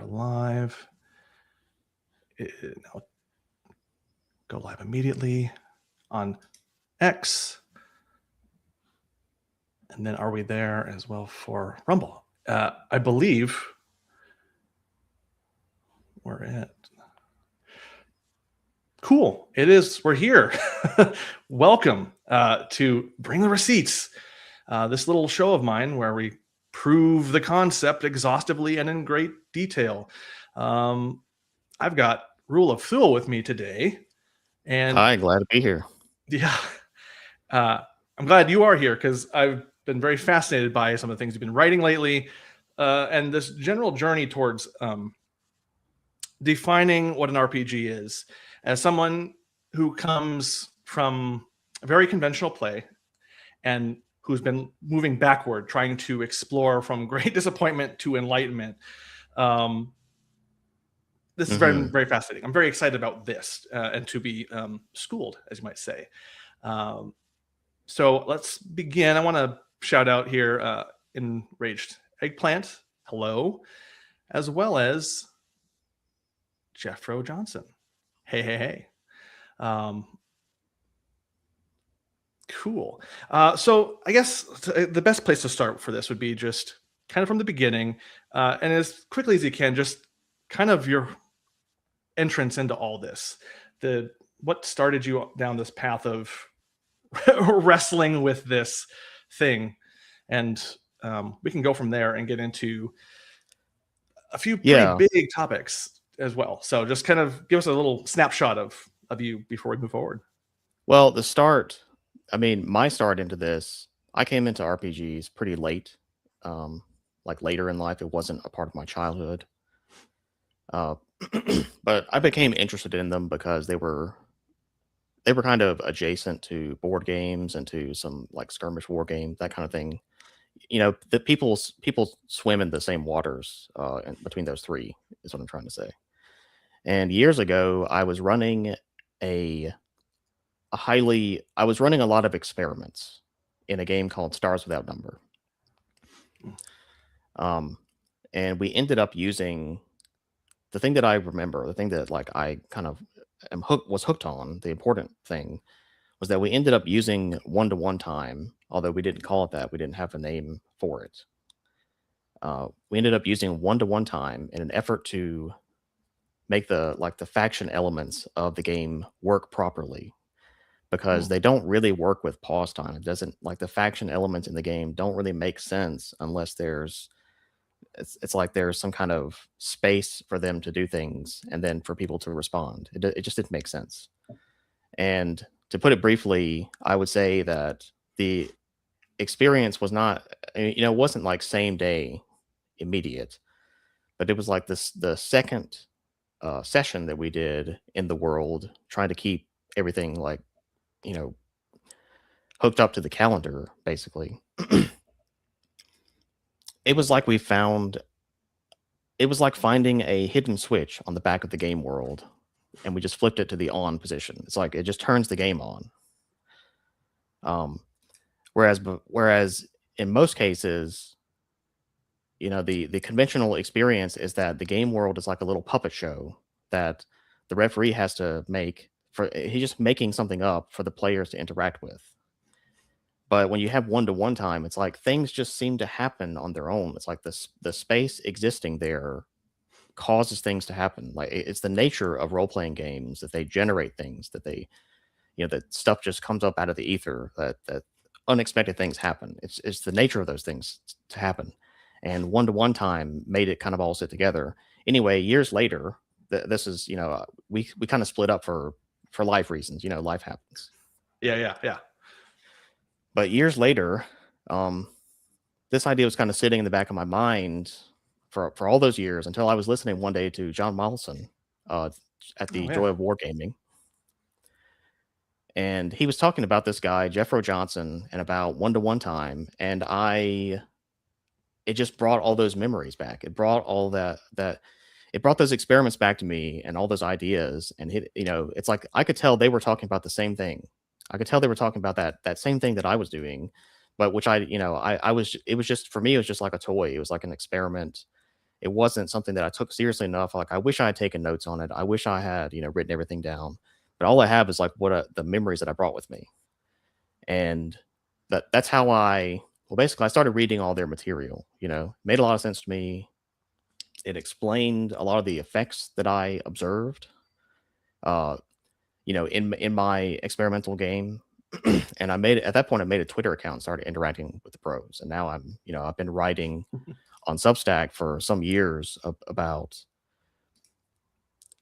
live. Now go live immediately on X. And then are we there as well for Rumble? I believe we're at. Cool. It is. We're here. Welcome to Bring the Receipts, this little show of mine where we prove the concept exhaustively and in great detail. I've got RuleOfThule with me today. And hi, glad to be here. Yeah. I'm glad you are here because I've been very fascinated by some of the things you've been writing lately, and this general journey towards defining what an RPG is. As someone who comes from a very conventional play and who's been moving backward, trying to explore from great disappointment to enlightenment, this is very, very fascinating. I'm very excited about this and to be schooled, as you might say. So let's begin. I want to shout out here Enraged Eggplant, hello, as well as Jeffro Johnson. Hey. Cool. So I guess the best place to start for this would be just kind of from the beginning, and as quickly as you can, just kind of your entrance into all this. What started you down this path of wrestling with this thing, and we can go from there and get into a few pretty big topics as well. So just kind of give us a little snapshot of you before we move forward. Well, my start into this, I came into RPGs pretty late, like later in life. It wasn't a part of my childhood, but I became interested in them because they were kind of adjacent to board games and to some like skirmish war games, that kind of thing. You know, the people swim in the same waters between those three is what I'm trying to say. And years ago, I was running a lot of experiments in a game called Stars Without Number. And we ended up using the thing that I remember, the thing that like I kind of was hooked on. The important thing was that we ended up using one-to-one time, although we didn't call it that. We didn't have a name for it. We ended up using one-to-one time in an effort to make the faction elements of the game work properly, because they don't really work with pause time. It doesn't, like, the faction elements in the game don't really make sense unless it's like there's some kind of space for them to do things and then for people to respond. It just didn't make sense. And to put it briefly, I would say that the experience was not, it wasn't like same day immediate, but it was like the second session that we did in the world, trying to keep everything like, hooked up to the calendar, basically. It was like finding a hidden switch on the back of the game world, and we just flipped it to the on position. It's like it just turns the game on. Whereas in most cases, the conventional experience is that the game world is like a little puppet show that the referee has to make. He's just making something up for the players to interact with. But when you have one-to-one time, it's like things just seem to happen on their own. It's like the space existing there causes things to happen. Like it's the nature of role-playing games that they generate things, that that stuff just comes up out of the ether, that unexpected things happen. It's the nature of those things to happen. And one-to-one time made it kind of all sit together. Anyway, years later, this is, we kind of split up for life reasons. Life happens. Yeah. But years later, this idea was kind of sitting in the back of my mind for all those years, until I was listening one day to John Mollison at the Joy of Wargaming. And he was talking about this guy, Jeffro Johnson, and about one-to-one time. And it just brought all those memories back. It brought all it brought those experiments back to me and all those ideas. And it's like I could tell they were talking about the same thing. I could tell they were talking about that same thing that I was doing, but which it was just, for me, it was just like a toy. It was like an experiment. it wasn't something that I took seriously enough. Like I wish I had taken notes on it. I wish I had, written everything down. But all I have is like the memories that I brought with me, and that's how I. Well, basically, I started reading all their material. Made a lot of sense to me. It explained a lot of the effects that I observed. Uh, in my experimental game. And at that point I made a Twitter account and started interacting with the pros. And now I've been writing on Substack for some years about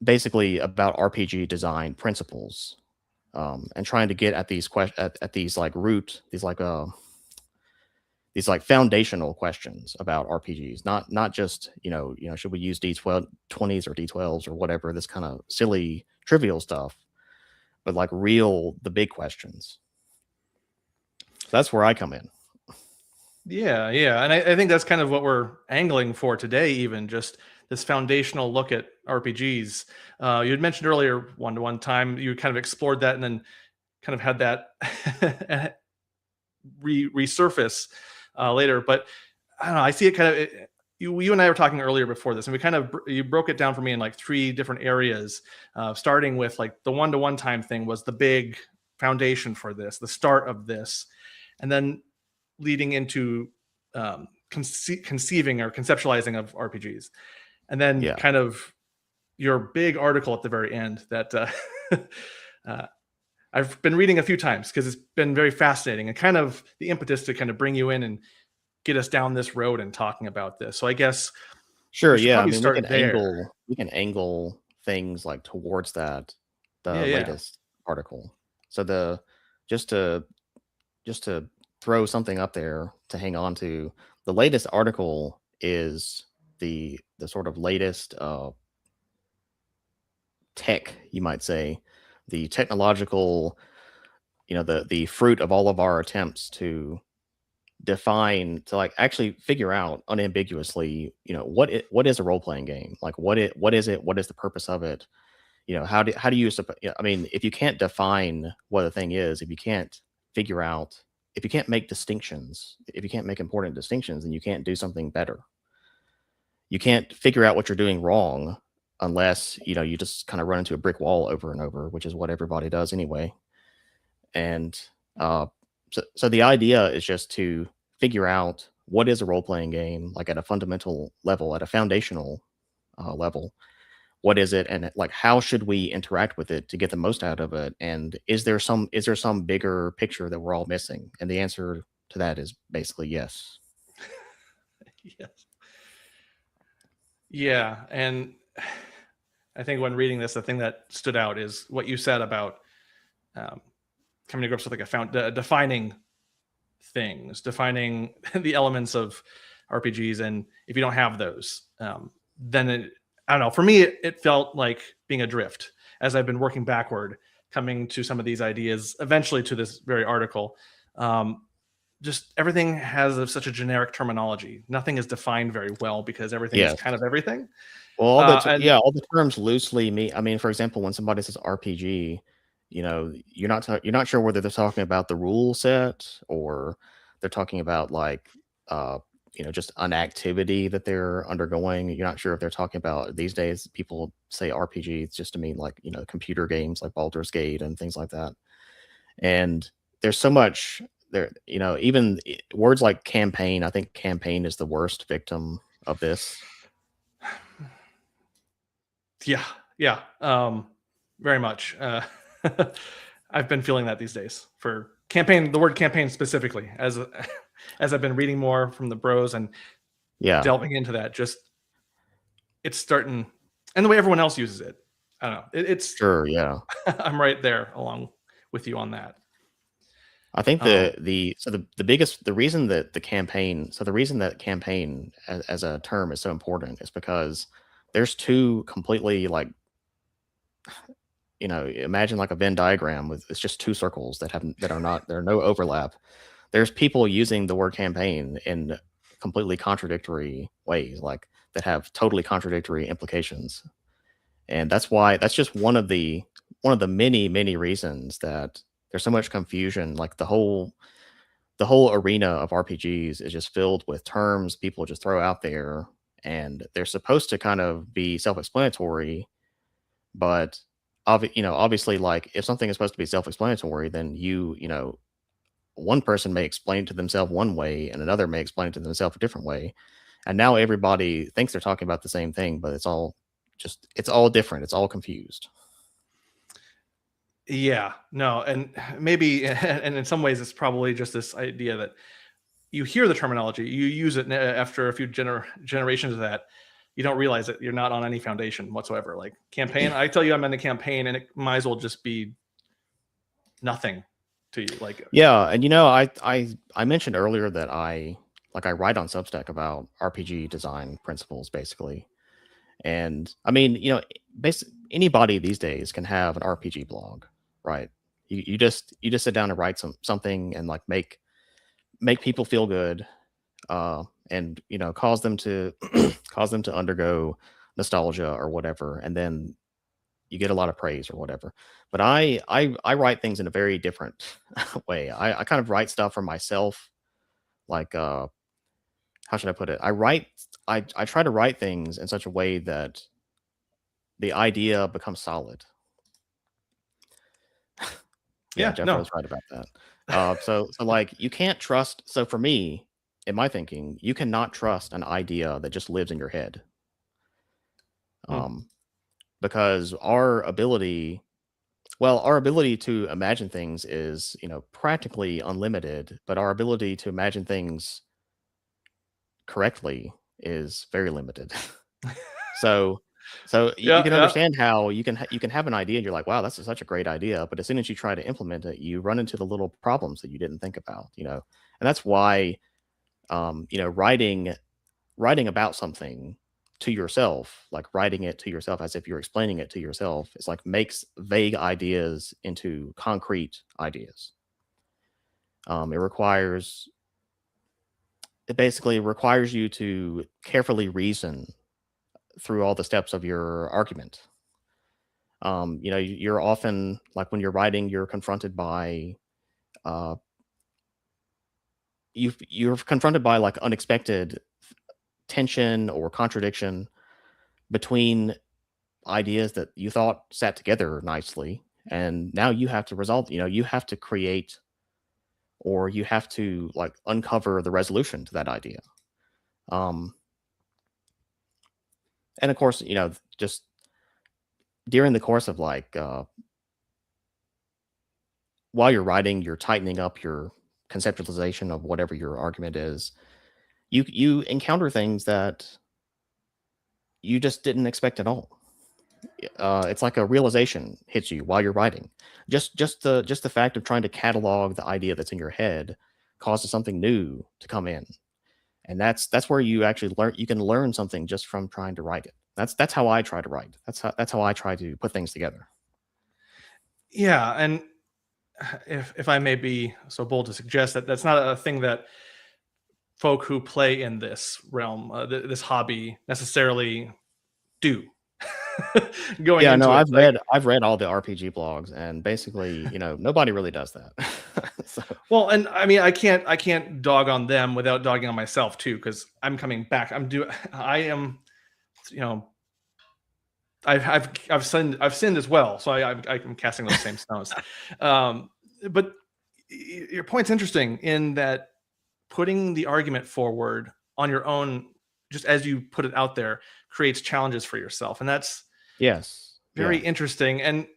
basically about RPG design principles, and trying to get at these at these like these like foundational questions about RPGs, not just should we use D20s or D12s or whatever, this kind of silly trivial stuff, but like the big questions. So that's where I come in. Yeah, yeah. And I think that's kind of what we're angling for today, even just this foundational look at RPGs. You had mentioned earlier one-to-one time, you kind of explored that and then kind of had that resurface later. But I don't know, I see it kind of, you and I were talking earlier before this, and we kind of, you broke it down for me in like 3 different areas, starting with like the one-to-one time thing was the big foundation for this, the start of this. And then leading into conceiving or conceptualizing of RPGs. And then kind of your big article at the very end that I've been reading a few times because it's been very fascinating, and kind of the impetus to kind of bring you in and get us down this road and talking about this. So I guess sure, yeah. I mean, we can angle things like towards that, the latest article. So just to throw something up there to hang on to, the latest article is the sort of latest tech, you might say, the technological, the fruit of all of our attempts to define, to like actually figure out unambiguously, what is a role-playing game, like what is it, what is the purpose of it, how do you I mean, if you can't define what a thing is, if you can't figure out, if you can't make distinctions, if you can't make important distinctions, then you can't do something better. You can't figure out what you're doing wrong unless you just kind of run into a brick wall over and over, which is what everybody does anyway. And so the idea is just to figure out what is a role-playing game, like at a fundamental level, at a foundational level. What is it, and like how should we interact with it to get the most out of it? And is there some bigger picture that we're all missing? And the answer to that is basically yes. Yes. Yeah, and I think when reading this, the thing that stood out is what you said about coming to grips with like defining things, defining the elements of RPGs, and if you don't have those, then I don't know. For me, it felt like being adrift as I've been working backward, coming to some of these ideas, eventually to this very article. Just everything has such a generic terminology. Nothing is defined very well because everything is kind of everything. Well, all the terms loosely mean. I mean, for example, when somebody says RPG, you're not sure whether they're talking about the rule set or they're talking about like just an activity that they're undergoing. You're not sure if they're talking about, these days people say RPGs just to mean like computer games like Baldur's Gate and things like that. And there's so much there, even words like campaign. I think campaign is the worst victim of this. Yeah, very much. I've been feeling that these days for campaign, the word campaign specifically, as I've been reading more from the bros and delving into that. Just it's starting, and the way everyone else uses it, I don't know. It's sure, yeah. I'm right there along with you on that. I think the reason that campaign as a term is so important is because there's two completely like, imagine like a Venn diagram with, it's just two circles that are no overlap. There's people using the word campaign in completely contradictory ways, like that have totally contradictory implications. And that's just one of the many reasons that there's so much confusion. Like the whole arena of RPGs is just filled with terms people just throw out there, and they're supposed to kind of be self-explanatory, but obviously, like if something is supposed to be self-explanatory, then one person may explain it to themselves one way and another may explain it to themselves a different way. And now everybody thinks they're talking about the same thing, but it's all different. It's all confused. Yeah, no, and maybe, and in some ways, it's probably just this idea that you hear the terminology, you use it after a few generations of that, you don't realize that you're not on any foundation whatsoever. Like campaign, I tell you I'm in a campaign, and it might as well just be nothing to you. Like, Yeah, and I mentioned earlier that I write on Substack about RPG design principles basically. And I mean, anybody these days can have an RPG blog, right? You just sit down and write something and like make people feel good, and cause them to cause them to undergo nostalgia or whatever, and then you get a lot of praise or whatever. But I write things in a very different way. I kind of write stuff for myself, like how should I put it? I try to write things in such a way that the idea becomes solid. Yeah, yeah, Jeff no, was right about that. So like you can't trust. So for me, in my thinking, you cannot trust an idea that just lives in your head. Hmm. Because our ability to imagine things is, practically unlimited, but our ability to imagine things correctly is very limited. So, you Yeah, can yeah, understand how you can have an idea and you're like, wow, that's such a great idea. But as soon as you try to implement it, you run into the little problems that you didn't think about, and that's why, writing about something to yourself, like writing it to yourself as if you're explaining it to yourself, is like makes vague ideas into concrete ideas. Um, it requires it basically requires you to carefully reason through all the steps of your argument. You're often like when you're writing, you're confronted by uh, you're confronted by like unexpected tension or contradiction between ideas that you thought sat together nicely, and now you have to resolve. You have to create, or you have to like uncover the resolution to that idea. Um, and of course, just during the course of like while you're writing, you're tightening up your conceptualization of whatever your argument is. You encounter things that you just didn't expect at all. It's like a realization hits you while you're writing. Just the fact of trying to catalog the idea that's in your head causes something new to come in, and that's where you actually learn. You can learn something just from trying to write it. That's how I try to write. That's how I try to put things together. yeah. And if I may be so bold to suggest that that's not a thing that folk who play in this realm, this hobby, necessarily do. Going Yeah, no, into it, like, I've read all the RPG blogs, and basically, nobody really does that. So, well, and I mean, I can't dog on them without dogging on myself too, because I'm coming back. I am, you know, I've sinned as well, so I'm casting those same stones. But your point's interesting in that putting the argument forward on your own, just as you put it out there, creates challenges for yourself, and that's yes, very yeah. interesting. And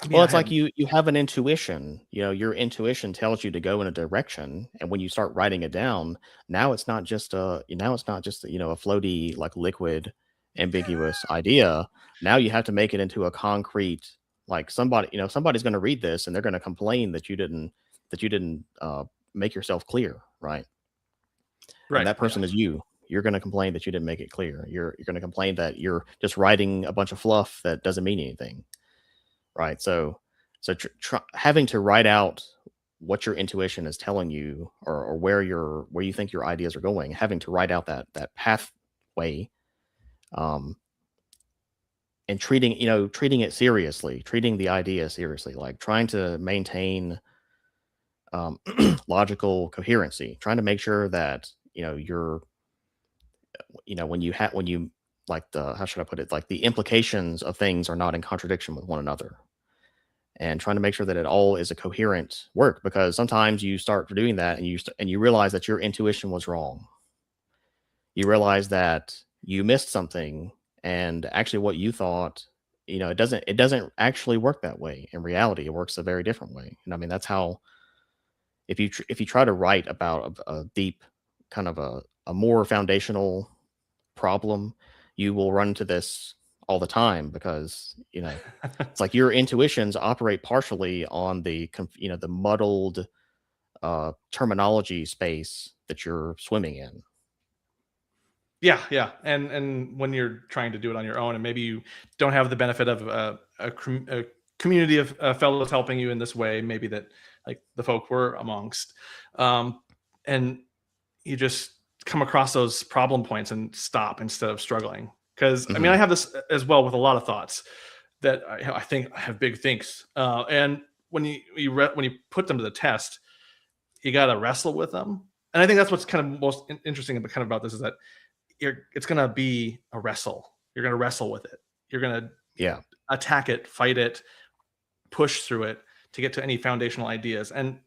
I mean, Well, I it's like had you have an intuition. Your intuition tells you to go in a direction, and when you start writing it down, now it's not just a floaty like liquid, ambiguous idea. Now you have to make it into a concrete, like somebody's going to read this and they're going to complain that you didn't make yourself clear, right? And right, that yeah, person is you. You're going to complain that you didn't make it clear. You're going to complain that you're just writing a bunch of fluff that doesn't mean anything, right? So having to write out what your intuition is telling you, or where you think your ideas are going, having to write out that pathway, um, and treating it seriously, treating the idea seriously, like trying to maintain um, logical coherency, trying to make sure that when you like the how should I put it, like the implications of things are not in contradiction with one another, and trying to make sure that it all is a coherent work, because sometimes you start doing that and you realize that your intuition was wrong. You realize that you missed something, and actually what you thought, it doesn't actually work that way. In reality, it works a very different way. And I mean, that's how, if you try to write about a deep kind of a more foundational problem, you will run into this all the time, because it's like your intuitions operate partially on the muddled terminology space that you're swimming in. Yeah, and when you're trying to do it on your own, and maybe you don't have the benefit of a community of fellows helping you in this way, maybe that like the folk we're amongst, and you just come across those problem points and stop instead of struggling. Because I mean, I Mhm. have this as well with a lot of thoughts that I think I have big thinks, and when you put them to the test, you got to wrestle with them. And I think that's what's kind of most interesting about this is that it's going to be a wrestle. You're going to wrestle with it. You're going to Yeah. attack it, fight it, push through it to get to any foundational ideas and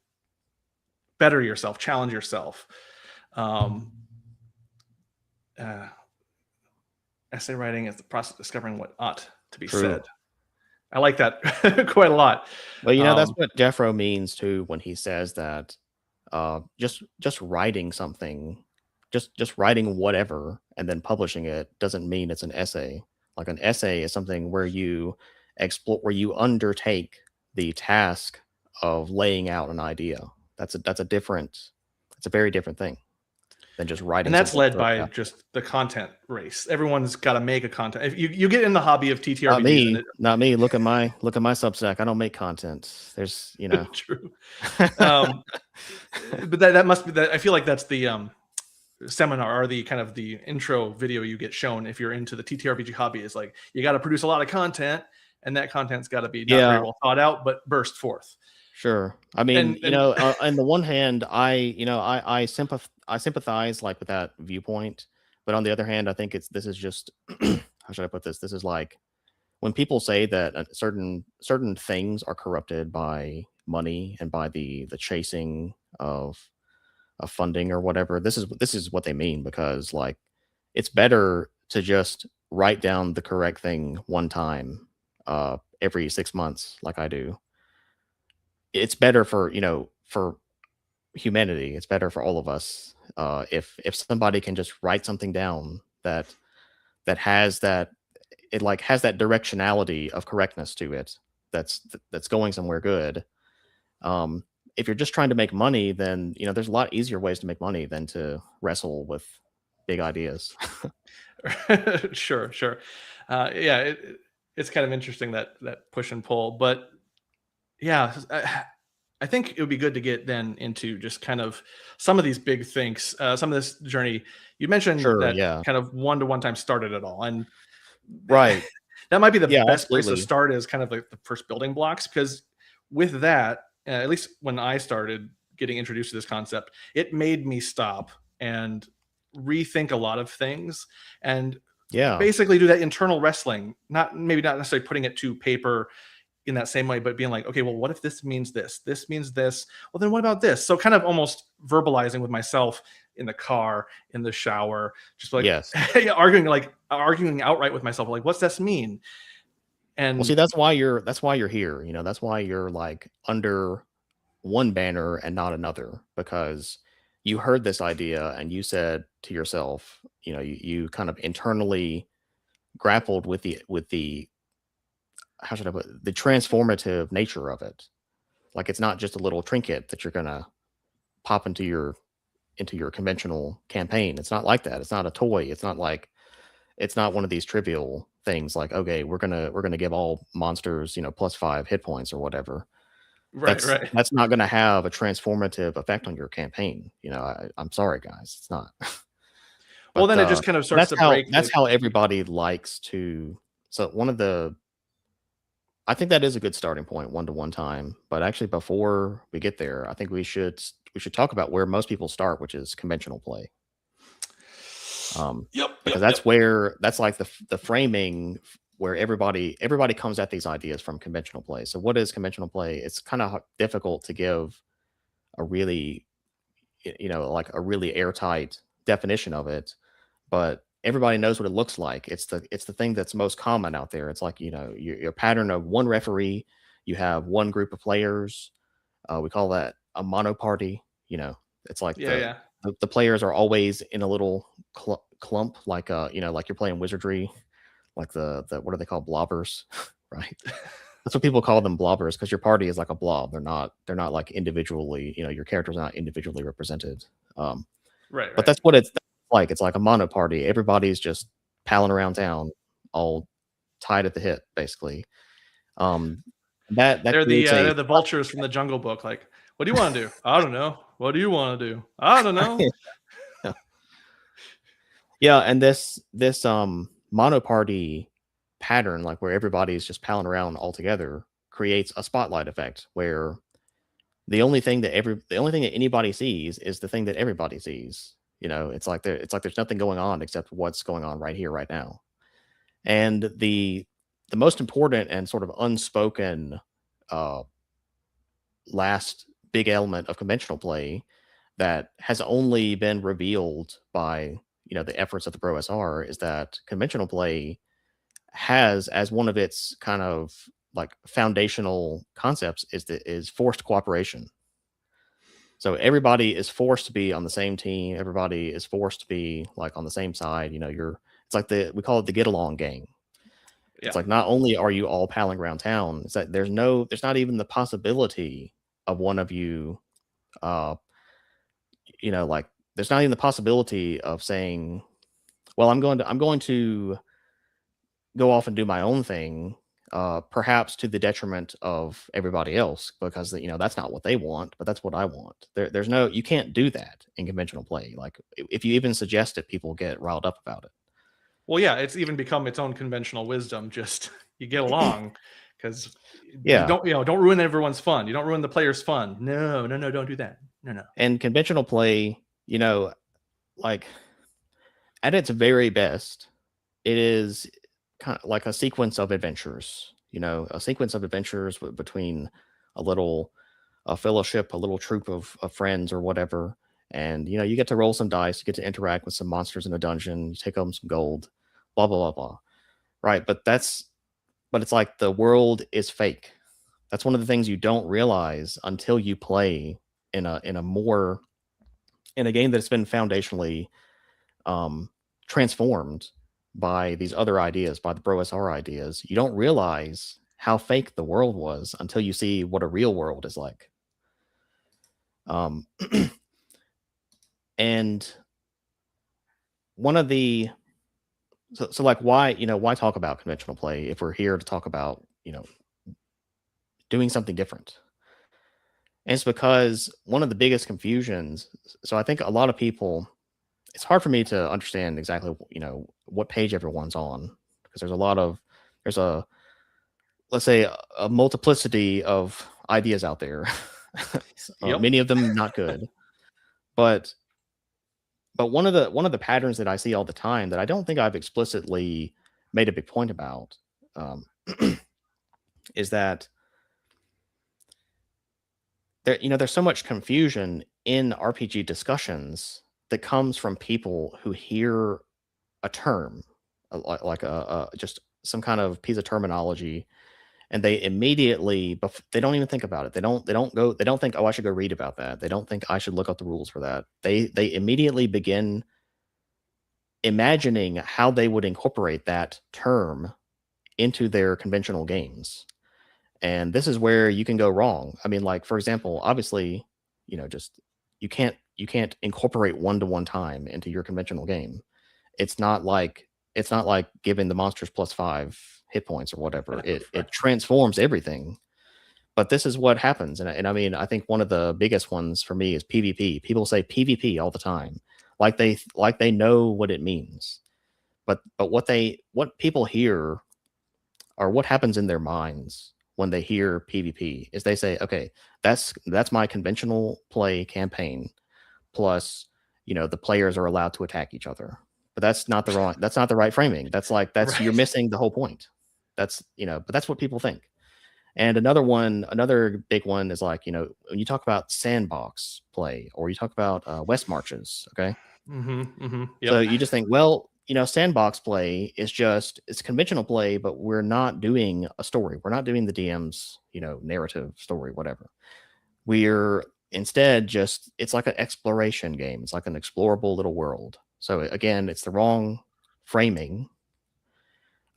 better yourself, challenge yourself. Um, uh, Essay writing is the process of discovering what ought to be True. said. I like that quite a lot. Well, that's Um, what Jeffro means too when he says that just writing something, just writing whatever and then publishing it doesn't mean it's an essay. Like an essay is something where you explore, where you undertake the task of laying out an idea. That's a very different thing than just and writing that's something led straight by out. just the content race. Everyone's got to make a content. If you get in the hobby of Not TTRPGs, and me, not me. Look at my Substack. I don't make content. There's, true. Um, but that must be that. I feel like that's the seminar or the kind of the intro video you get shown if you're into the TTRPG hobby. Is like you got to produce a lot of content, and that content's got to be not very Yeah. well thought out, but burst forth. Sure. I mean, And on the one hand, I sympathize like with that viewpoint, but on the other hand, I think this is just how should I put this? This is like when people say that certain things are corrupted by money and by the chasing of funding or whatever. This is what they mean, because like it's better to just write down the correct thing one time every 6 months like I do. It's better for humanity. It's better for all of us if somebody can just write something down that has that directionality of correctness to it, that's going somewhere good. um if you're just trying to make money, then there's a lot easier ways to make money than to wrestle with big ideas. sure. Yeah, it's kind of interesting that push and pull, but yeah, I think it would be good to get then into just kind of some of these big things, some of this journey. You mentioned Sure, that yeah. kind of one-to-one time started it all, and Right. that might be the Yeah, best place to absolutely. start as kind of like the first building blocks. Because with that, at least when I started getting introduced to this concept, it made me stop and rethink a lot of things and Yeah. basically do that internal wrestling. Not necessarily putting it to paper in that same way, but being like, okay, well, what if this means this? This means this. Well, then what about this? So kind of almost verbalizing with myself in the car, in the shower, just like Yes. arguing outright with myself, like, what's this mean? Well, see, And that's why you're here. That's why you're like under one banner and not another, because you heard this idea and you said to yourself, you kind of internally grappled with the how should I put it, the transformative nature of it. Like it's not just a little trinket that you're gonna pop into your conventional campaign. It's not like that. It's not a toy. It's not one of these trivial things like, okay, we're gonna give all monsters, +5 hit points or whatever. right, That's right. that's not gonna have a transformative effect on your campaign. I'm sorry, guys, it's not. Well, But then it just kind of starts that's to how break that's the how everybody likes to. So I think that is a good starting point, one-to-one time. But actually, before we get there, I think we should talk about where most people start, which is conventional play. Yep, yep, Because yep. that's like the framing where everybody comes at these ideas from conventional play. So what is conventional play? It's kind of difficult to give a really like a really airtight definition of it, but everybody knows what it looks like. It's the thing that's most common out there. It's like your pattern of one referee, you have one group of players. We call that a monoparty. It's like Yeah, yeah. the players are always in a little clump, like like you're playing wizardry, like the what are they called, blobbers, right? That's what people call them, blobbers, because your party is like a blob. They're not like individually, your character's not individually represented. Um, Right, but right. that's what it's like. It's like a mono party. Everybody's just palling around town, all tied at the hip, basically. Um, that creates a They're the vultures from the Jungle Book. Like, what do you want to do? I don't know. What do you want to do? I don't know. yeah, and this mono party pattern, like where everybody's just palling around all together, creates a spotlight effect where the only thing that anybody sees is the thing that everybody sees. It's like there's nothing going on except what's going on right here, right now. And the most important and sort of unspoken uh, last big element of conventional play that has only been revealed by the efforts of the Pro SR is that conventional play has as one of its kind of like foundational concepts is forced cooperation. So everybody is forced to be on the same team. Everybody is forced to be like on the same side. It's like we call it the get along game. Yeah. It's like not only are you all palling around town, it's that there's not even the possibility of one of you, uh, like there's not even the possibility of saying, well, I'm going to go off and do my own thing, perhaps to the detriment of everybody else, because that's not what they want, but that's what I want. There's no, you can't do that in conventional play. Like if you even suggest it, people get riled up about it. Well, yeah, it's even become its own conventional wisdom. Just you get along because you Yeah, don't ruin everyone's fun. You don't ruin the players' fun. No, no, no, don't do that. No, no. and conventional play, like at its very best, it is kind of like a sequence of adventures. A sequence of adventures between a little a fellowship, a little troop of friends or whatever. And you get to roll some dice, you get to interact with some monsters in a dungeon, you take home some gold, blah blah blah blah. Right, but it's like the world is fake. That's one of the things you don't realize until you play in a game that's been foundationally um, transformed by these other ideas, by the Bro SR ideas. You don't realize how fake the world was until you see what a real world is like. Um, and one of the so like why talk about conventional play if we're here to talk about doing something different? And it's because one of the biggest confusions. So I think a lot of people, it's hard for me to understand exactly what page everyone's on, because there's a let's say a multiplicity of ideas out there. Yep. Many of them not good, but one of the patterns that I see all the time that I don't think I've explicitly made a big point about, um, is that there's so much confusion in RPG discussions that comes from people who hear a term, like just some kind of piece of terminology, and they immediately they don't even think about it. They don't think, oh, I should go read about that. They don't think I should look up the rules for that. They immediately begin imagining how they would incorporate that term into their conventional games. And this is where you can go wrong. I mean, like for example, obviously, just you can't incorporate one-to-one time into your conventional game. It's not like giving the monsters +5 hit points or whatever. It transforms everything. But this is what happens. And I mean, I think one of the biggest ones for me is PvP. People say PvP all the time, like they know what it means. But what people hear, or what happens in their minds when they hear PvP, is they say, okay, that's my conventional play campaign, plus the players are allowed to attack each other. but that's not the right framing. That's you're Right. missing the whole point. That's, but that's what people think. And another big one is like, when you talk about sandbox play or you talk about West Marches, okay? So Yep. you just think, well, sandbox play is it's conventional play, but we're not doing a story. We're not doing the DM's, narrative story, whatever. We're instead it's like an exploration game. It's like an explorable little world. So again, it's the wrong framing.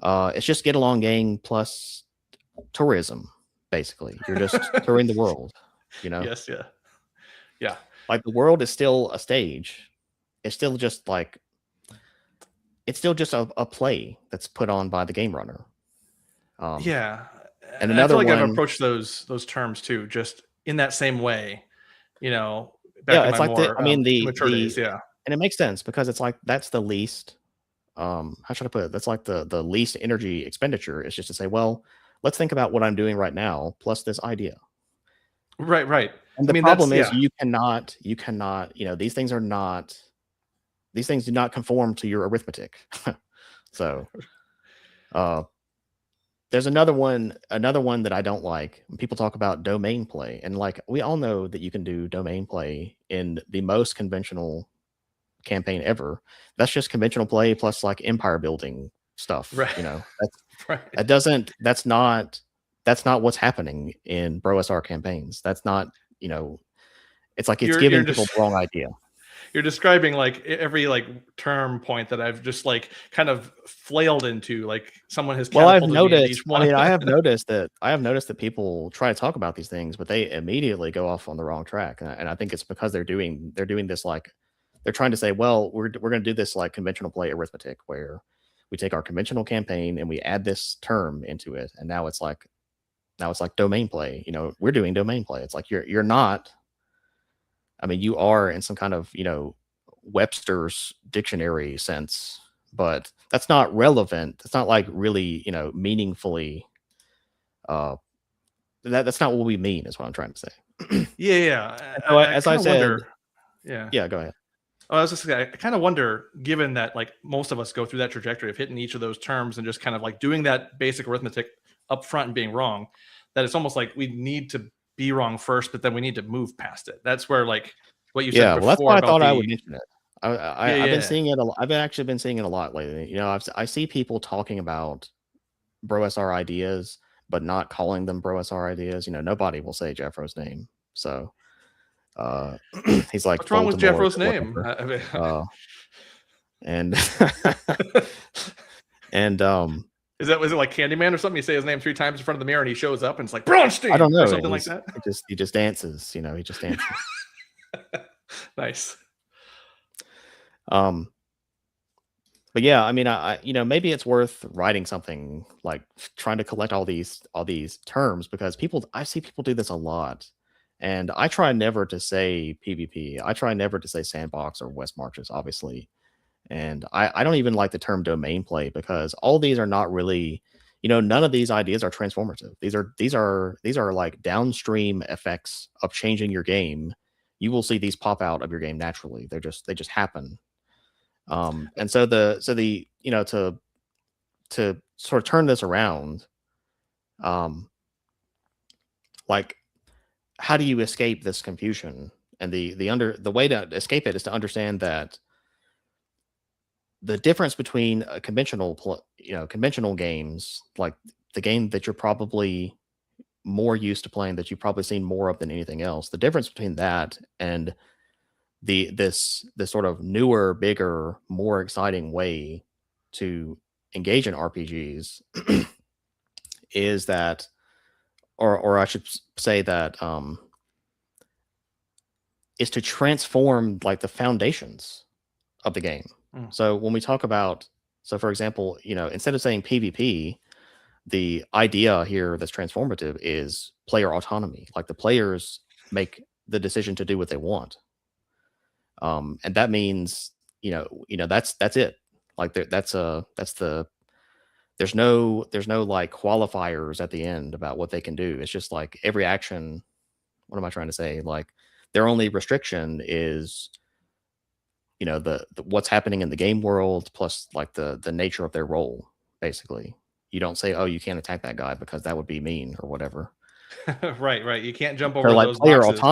It's just get along gang plus tourism, basically. You're just touring the world, Yes. Yeah. Yeah. like the world is still a stage. It's still just a play that's put on by the game runner. Yeah. And I another feel like I've one, approached those terms too, just in that same way, back yeah, in it's my like more immature days. the Yeah. and it makes sense because it's like that's the least how should I put it? That's like the least energy expenditure is just to say, well, let's think about what I'm doing right now plus this idea. Right. Right. And I the mean, that's problem is yeah. these things do not conform to your arithmetic. So uh there's another one that I don't like. When people talk about domain play, and like we all know that you can do domain play in the most conventional campaign ever. That's just conventional play plus like empire building stuff. Right. Right. That's not what's happening in Bro SR campaigns. That's not, it's like it's You're giving just people the wrong idea. you're describing like every like term point that I've just like kind of flailed into, like someone has Well, catapulted me into each one. I have noticed that people try to talk about these things, but they immediately go off on the wrong track. And I think it's because they're doing this like they're trying to say, well, we're going to do this like conventional play arithmetic where we take our conventional campaign and we add this term into it, and now it's like domain play. We're doing domain play. It's like you're not. I mean, you are in some kind of Webster's dictionary sense, but that's not relevant. It's not like really meaningfully. That's not what we mean. Is what I'm trying to say. Yeah. Yeah. So I as I kind of said, wonder. Yeah. yeah, go ahead. I was just I kind of wonder, given that like most of us go through that trajectory of hitting each of those terms and just kind of like doing that basic arithmetic up front and being wrong, that it's almost like we need to be wrong first, but then we need to move past it. That's where like what you said Yeah, well, that's before why I about thought I would the mention it. yeah, I've been yeah, seeing it. I've actually been seeing it a lot lately. I see people talking about Bro SR ideas, but not calling them Bro SR ideas. Nobody will say Jeffro's name. So uh, he's like what's wrong with Voldemort Jeffro's or name? whatever. And and Was it like Candyman or something? You say his name 3 times in front of the mirror and he shows up and it's like I don't Bronstein or know. something like that. He just dances. He just dances. Nice. But yeah, I mean, I maybe it's worth writing something like trying to collect all these terms because I see people do this a lot, and I try never to say PvP. I try never to say sandbox or West Marches, obviously, and I don't even like the term domain play because all these are not really, none of these ideas are transformative. These are like downstream effects of changing your game. You will see these pop out of your game naturally. They just happen. And so to sort of turn this around, like how do you escape this confusion? And the way to escape it is to understand that the difference between a conventional games, like the game that you're probably more used to playing, that you've probably seen more of than anything else, the difference between that and this sort of newer, bigger, more exciting way to engage in RPGs is that, or I should say that, is to transform like the foundations of the game. So when we talk about, so for example, instead of saying PvP, the idea here that's transformative is player autonomy. Like the players make the decision to do what they want. And that means, that's it. Like there's no like qualifiers at the end about what they can do. It's just like every action. What am I trying to say? Like their only restriction is the what's happening in the game world plus like the nature of their role. Basically, you don't say, oh, you can't attack that guy because that would be mean or whatever. Right. You can't jump So over like those boxes.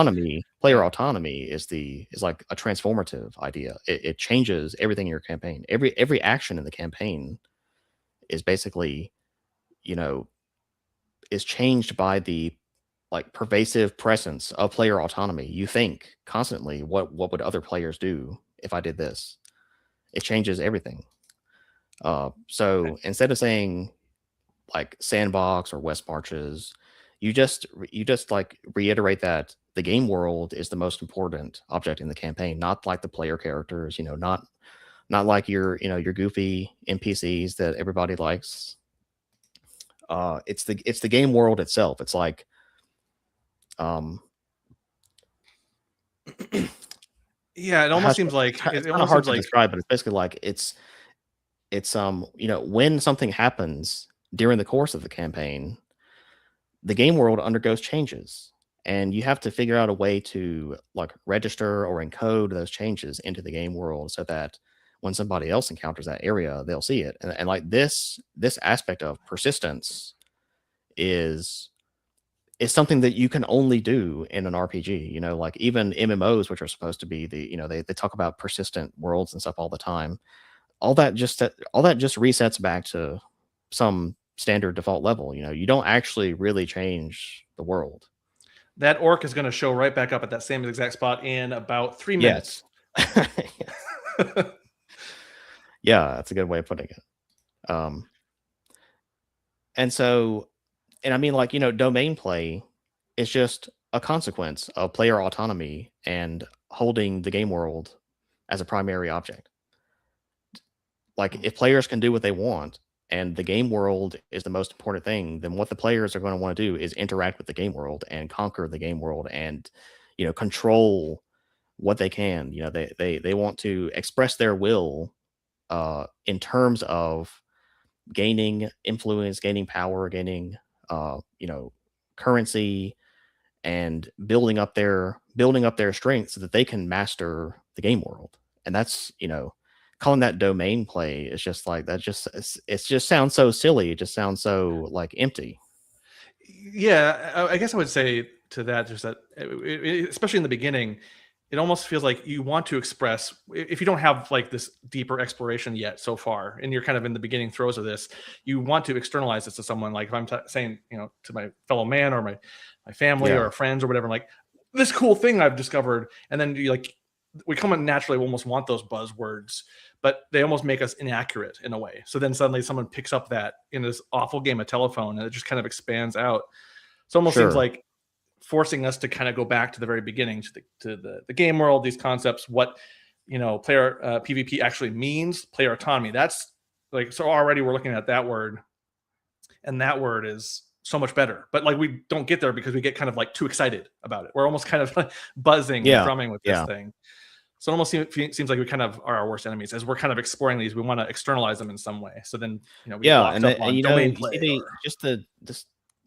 player Yeah. autonomy is like a transformative idea. It changes everything in your campaign. Every action in the campaign is basically, you know, is changed by the like pervasive presence of player autonomy. You think constantly, what would other players do if I did this? It changes everything. So instead of saying like sandbox or West Marches, you just like reiterate that the game world is the most important object in the campaign, not like the player characters, not like your goofy NPCs that everybody likes. It's the game world itself. It's like um Yeah, it how almost should I seems say? like It's it kind of almost hard seems to like describe, but it's basically like it's when something happens during the course of the campaign, the game world undergoes changes, and you have to figure out a way to like register or encode those changes into the game world so that when somebody else encounters that area, they'll see it. And like this aspect of persistence is is something that you can only do in an RPG. Like even MMOs, which are supposed to be they talk about persistent worlds and stuff all the time. All that just resets back to some standard default level. You don't actually really change the world. that orc is going to show right back up at that same exact spot in about 3 Yes. minutes. Yeah, that's a good way of putting it. Um, and so, and I mean, like, domain play is just a consequence of player autonomy and holding the game world as a primary object. Like, if players can do what they want and the game world is the most important thing, then what the players are going to want to do is interact with the game world and conquer the game world and, control what they can. They want to express their will in terms of gaining influence, gaining power, gaining currency, and building up their strength so that they can master the game world. And that's calling that domain play is just like that. It just sounds so silly. It just sounds so like empty. Yeah, I guess I would say to that just that, especially in the beginning, it almost feels like you want to express if you don't have like this deeper exploration yet so far, and you're kind of in the beginning throes of this, you want to externalize this to someone. Like if I'm saying, to my fellow man or my family Yeah, or friends or whatever, I'm like this cool thing I've discovered, and then you like we come in naturally, we almost want those buzzwords, but they almost make us inaccurate in a way. So then suddenly someone picks up that in this awful game of telephone, and it just kind of expands out. So it almost seems sure. like forcing us to kind of go back to the very beginning, to the game world, these concepts, what player PvP actually means, player autonomy. That's like, so already we're looking at that word, and that word is so much better. But like we don't get there because we get kind of like too excited about it. We're almost kind of buzzing and Yeah, thrumming with this yeah, thing. So it almost seems like we kind of are our worst enemies as we're kind of exploring these. We want to externalize them in some way. So then we get yeah. locked up And on domain you see play or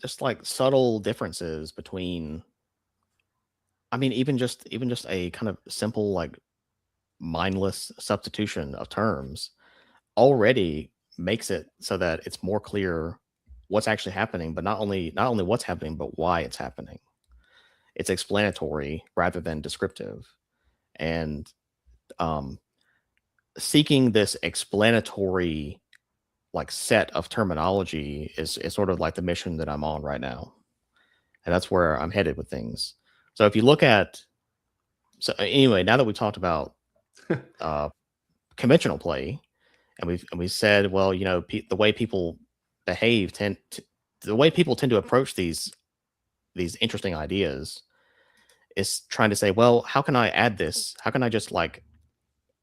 just like subtle differences between. I mean, even just a kind of simple like mindless substitution of terms already makes it so that it's more clear what's actually happening, but not only what's happening, but why it's happening. It's explanatory rather than descriptive. And um, seeking this explanatory like set of terminology is sort of like the mission that I'm on right now. And that's where I'm headed with things. So if you look at anyway, now that we talked about uh, conventional play, and we said, well, the way people the way people tend to approach these interesting ideas is trying to say, well, how can I add this? How can I just like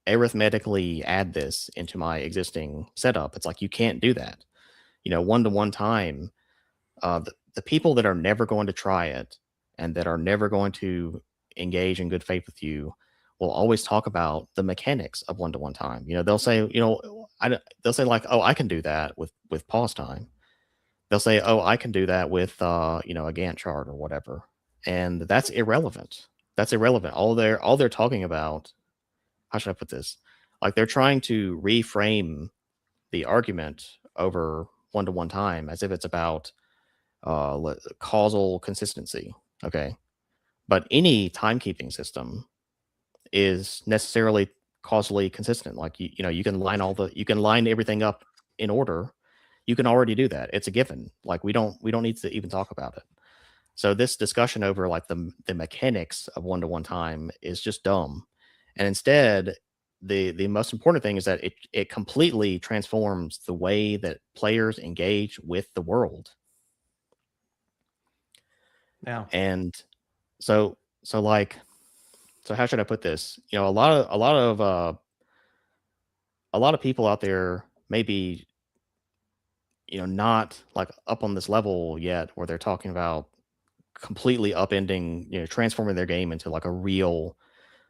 arithmetically add this into my existing setup? It's like you can't do that. One to one time, the people that are never going to try it and that are never going to engage in good faith with you will always talk about the mechanics of one to one time. They'll say, they'll say like, oh, I can do that with pause time. They'll say, oh, I can do that with a Gantt chart or whatever, and that's irrelevant. That's irrelevant. All they're talking about how should I put this? Like they're trying to reframe the argument over one-to-one time as if it's about causal consistency. Okay, but any timekeeping system is necessarily causally consistent. Like you know, you can line everything up in order. You can already do that. It's a given. Like we don't need to even talk about it. So this discussion over like the mechanics of one-to-one time is just dumb. And instead, the most important thing is that it completely transforms the way that players engage with the world. Yeah. And so like so how should I put this? You know, a lot of people out there maybe, you know, not like up on this level yet where they're talking about completely upending, you know, transforming their game into like a real,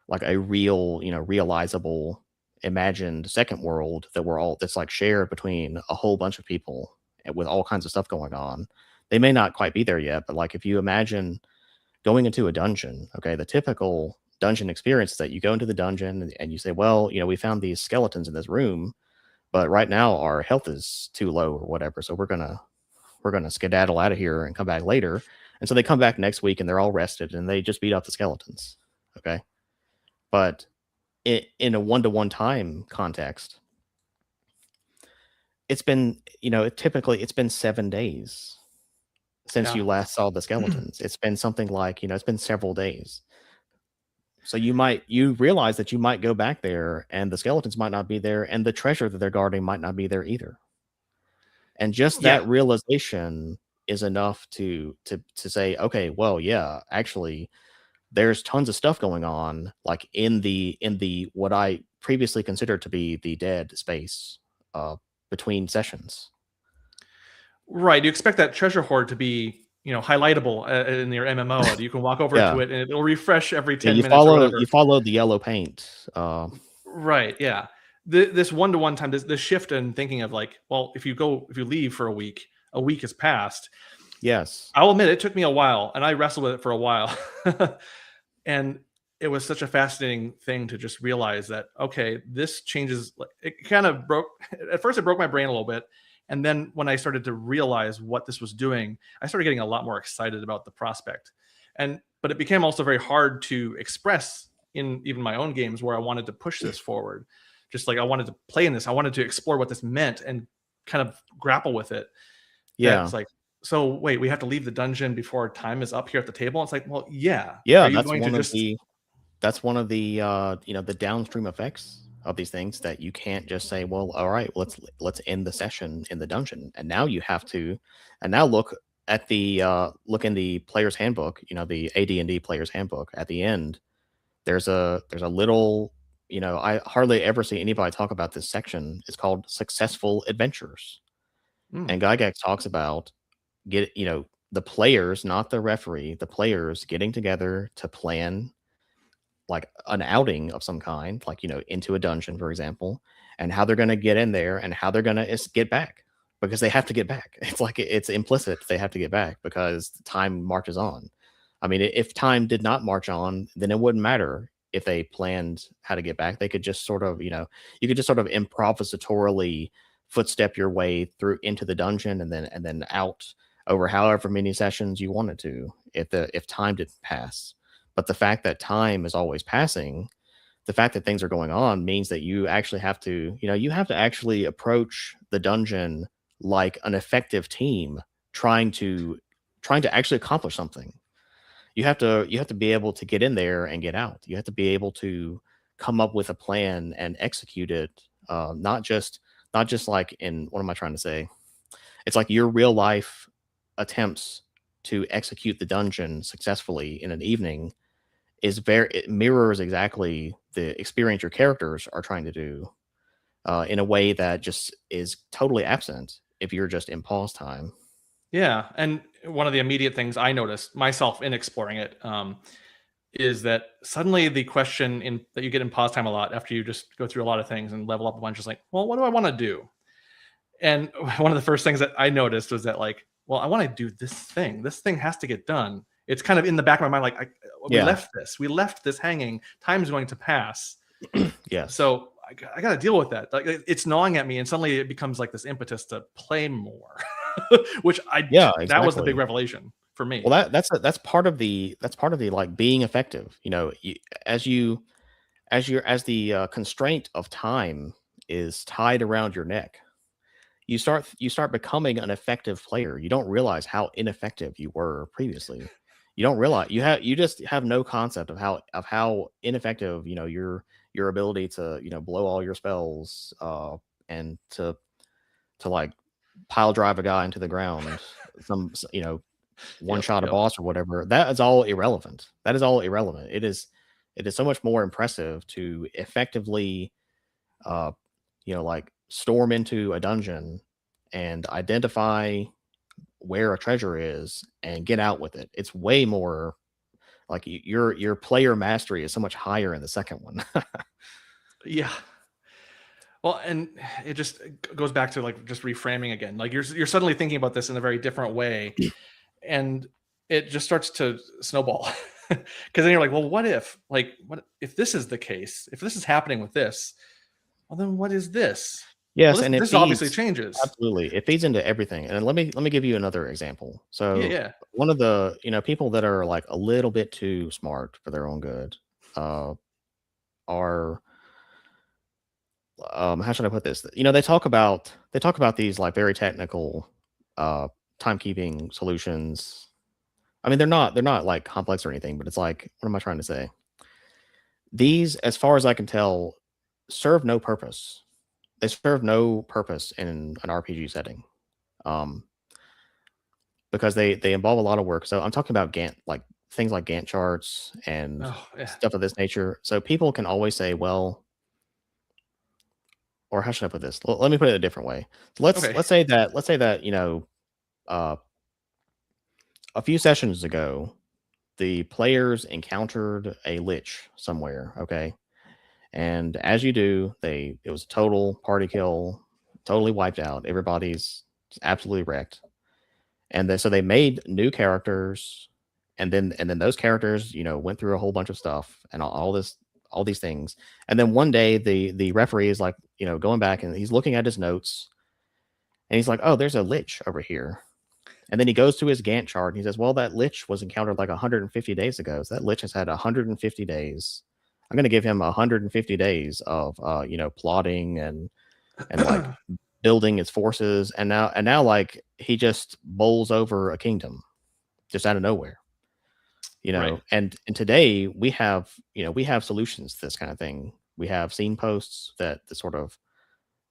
you know, realizable imagined second world that we're all that's like shared between a whole bunch of people and with all kinds of stuff going on. They may not quite be there yet, but like if you imagine going into a dungeon, okay, the typical dungeon experience is that you go into the dungeon and you say, well, you know, we found these skeletons in this room, but right now our health is too low or whatever, so we're gonna skedaddle out of here and come back later. And so they come back next week and they're all rested and they just beat up the skeletons. Okay. But in a one-to-one time context, it's been, you know, typically it's been 7 days since Yeah. you last saw the skeletons. It's been something like, you know, it's been several days. So you realize that you might go back there and the skeletons might not be there and the treasure that they're guarding might not be there either. And just Yeah. that realization is enough to say, okay, well, yeah, actually there's tons of stuff going on like in the what I previously considered to be the dead space uh between sessions. Right. You expect that treasure hoard to be, you know, highlightable in your MMO. You can walk over Yeah. to it and it'll refresh every Yeah, 10 minutes or whatever. you follow the yellow paint. Right. Yeah. This one-to-one time, this shift in thinking of like, well, if you leave for a week has passed. Yes. I'll admit it took me a while and I wrestled with it for a while. And it was such a fascinating thing to just realize that, okay, this changes. It kind of broke, at first it broke my brain a little bit. And then when I started to realize what this was doing, I started getting a lot more excited about the prospect. But it became also very hard to express in even my own games where I wanted to push this forward. Just like I wanted to play in this, I wanted to explore what this meant and kind of grapple with it. Yeah. That's like, so wait, we have to leave the dungeon before time is up here at the table. It's like, well, yeah. Yeah, Are you going to just that's one of the you know, the downstream effects of these things that you can't just say, well, all right, let's end the session in the dungeon. And now you have to and now look at the look in the player's handbook, you know, the AD&D player's handbook at the end. There's a little, you know, I hardly ever see anybody talk about this section. It's called successful adventures. mm, And Gygax talks about you know, the players, not the referee, the players getting together to plan like an outing of some kind, like, you know, into a dungeon, for example, and how they're going to get in there and how they're going to get back because they have to get back. It's like it's implicit they have to get back because time marches on. I mean, if time did not march on, then it wouldn't matter if they planned how to get back. They could just sort of, you know, you could just sort of improvisatorily footstep your way through into the dungeon and then out over however many sessions you wanted to if time didn't pass. But the fact that time is always passing, the fact that things are going on means that you actually have to, you know, you have to actually approach the dungeon like an effective team trying to actually accomplish something. You have to be able to get in there and get out. You have to be able to come up with a plan and execute it. Not just like in what am I trying to say? It's like your real life attempts to execute the dungeon successfully in an evening it mirrors exactly the experience your characters are trying to do in a way that just is totally absent if you're just in pause time. yeah. And one of the immediate things I noticed myself in exploring it is that suddenly the question that you get in pause time a lot after you just go through a lot of things and level up a bunch is like, well, what do I want to do? And one of the first things that I noticed was that like, well, I want to do this thing. This thing has to get done. It's kind of in the back of my mind, like we Yeah. left this hanging. Time's going to pass. Yes. So I got to deal with that. Like it's gnawing at me, and suddenly it becomes like this impetus to play more, which Yeah, that was the big exactly. revelation for me. Well, that's part of the like being effective. You know, as you as the constraint of time is tied around your neck, you start becoming an effective player. You don't realize how ineffective you were previously. You don't realize you just have no concept of how ineffective, you know, your ability to, you know, blow all your spells and to like pile drive a guy into the ground, you know, one Yep, shot a yep. boss or whatever. That is all irrelevant. That is all irrelevant. It is so much more impressive to effectively uh you know, like storm into a dungeon and identify where a treasure is and get out with it. It's way more like your player mastery is so much higher in the second one. Yeah. Well, and it just goes back to like just reframing again. Like you're suddenly thinking about this in a very different way, and it just starts to snowball. Because then you're like, well, what if this is the case? If this is happening with this, well, then what is this? Well, Yes, this and it this obviously feeds changes. absolutely. It feeds into everything. And let me give you another example. Yeah, So yeah. one of the, you know, people that are like a little bit too smart for their own good uh are how should I put this? You know, they talk about these like very technical uh timekeeping solutions. I mean, they're not like complex or anything, but it's like, what am I trying to say? These, as far as I can tell, serve no purpose. They serve no purpose in an RPG setting. Um, because they involve a lot of work. So I'm talking about Gantt, like things like Gantt charts and Oh, yeah. stuff of this nature. So people can always say, well, or how should I put this? Let me put it a different way. So Okay. let's say that, you know, uh, a few sessions ago, the players encountered a lich somewhere. Okay, and as you do, it was a total party kill, totally wiped out. Everybody's absolutely wrecked. And then so they made new characters, and then those characters, you know, went through a whole bunch of stuff and all these things. And then one day the referee is like, you know, going back and he's looking at his notes and he's like, oh, there's a lich over here. And then he goes to his Gantt chart and he says, well, that lich was encountered like 150 days ago. So that lich has had 150 days. I'm going to give him 150 days of, you know, plotting and like building his forces. And now like he just bowls over a kingdom just out of nowhere, you Right. know. And today we have, you know, we have solutions to this kind of thing. We have scene posts that sort of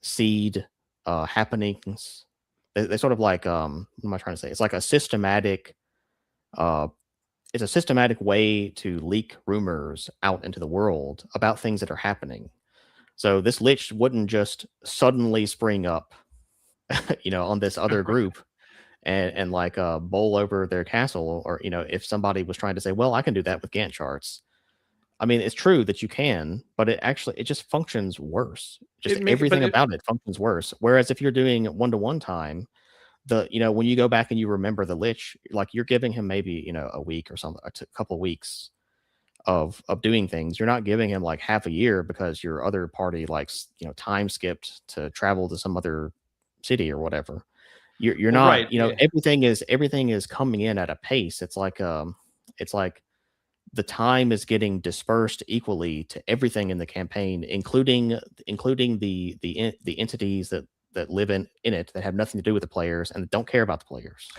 seed happenings. They sort of like what am I trying to say? It's like a systematic uh it's a systematic way to leak rumors out into the world about things that are happening. So this lich wouldn't just suddenly spring up, you know, on this other Right. group and like bowl over their castle. Or, you know, if somebody was trying to say, well, I can do that with Gantt charts. I mean, it's true that you can, but it just functions worse. Just But everything it about it functions worse. Whereas if you're doing one-to-one time, the, you know, when you go back and you remember the lich, like you're giving him maybe, you know, a week or something, a couple of weeks of doing things. You're not giving him like half a year because your other party likes, you know, time skipped to travel to some other city or whatever. You're well, right. not, you know, Yeah. everything is coming in at a pace. It's like the time is getting dispersed equally to everything in the campaign, including the entities that live in it that have nothing to do with the players and that don't care about the players.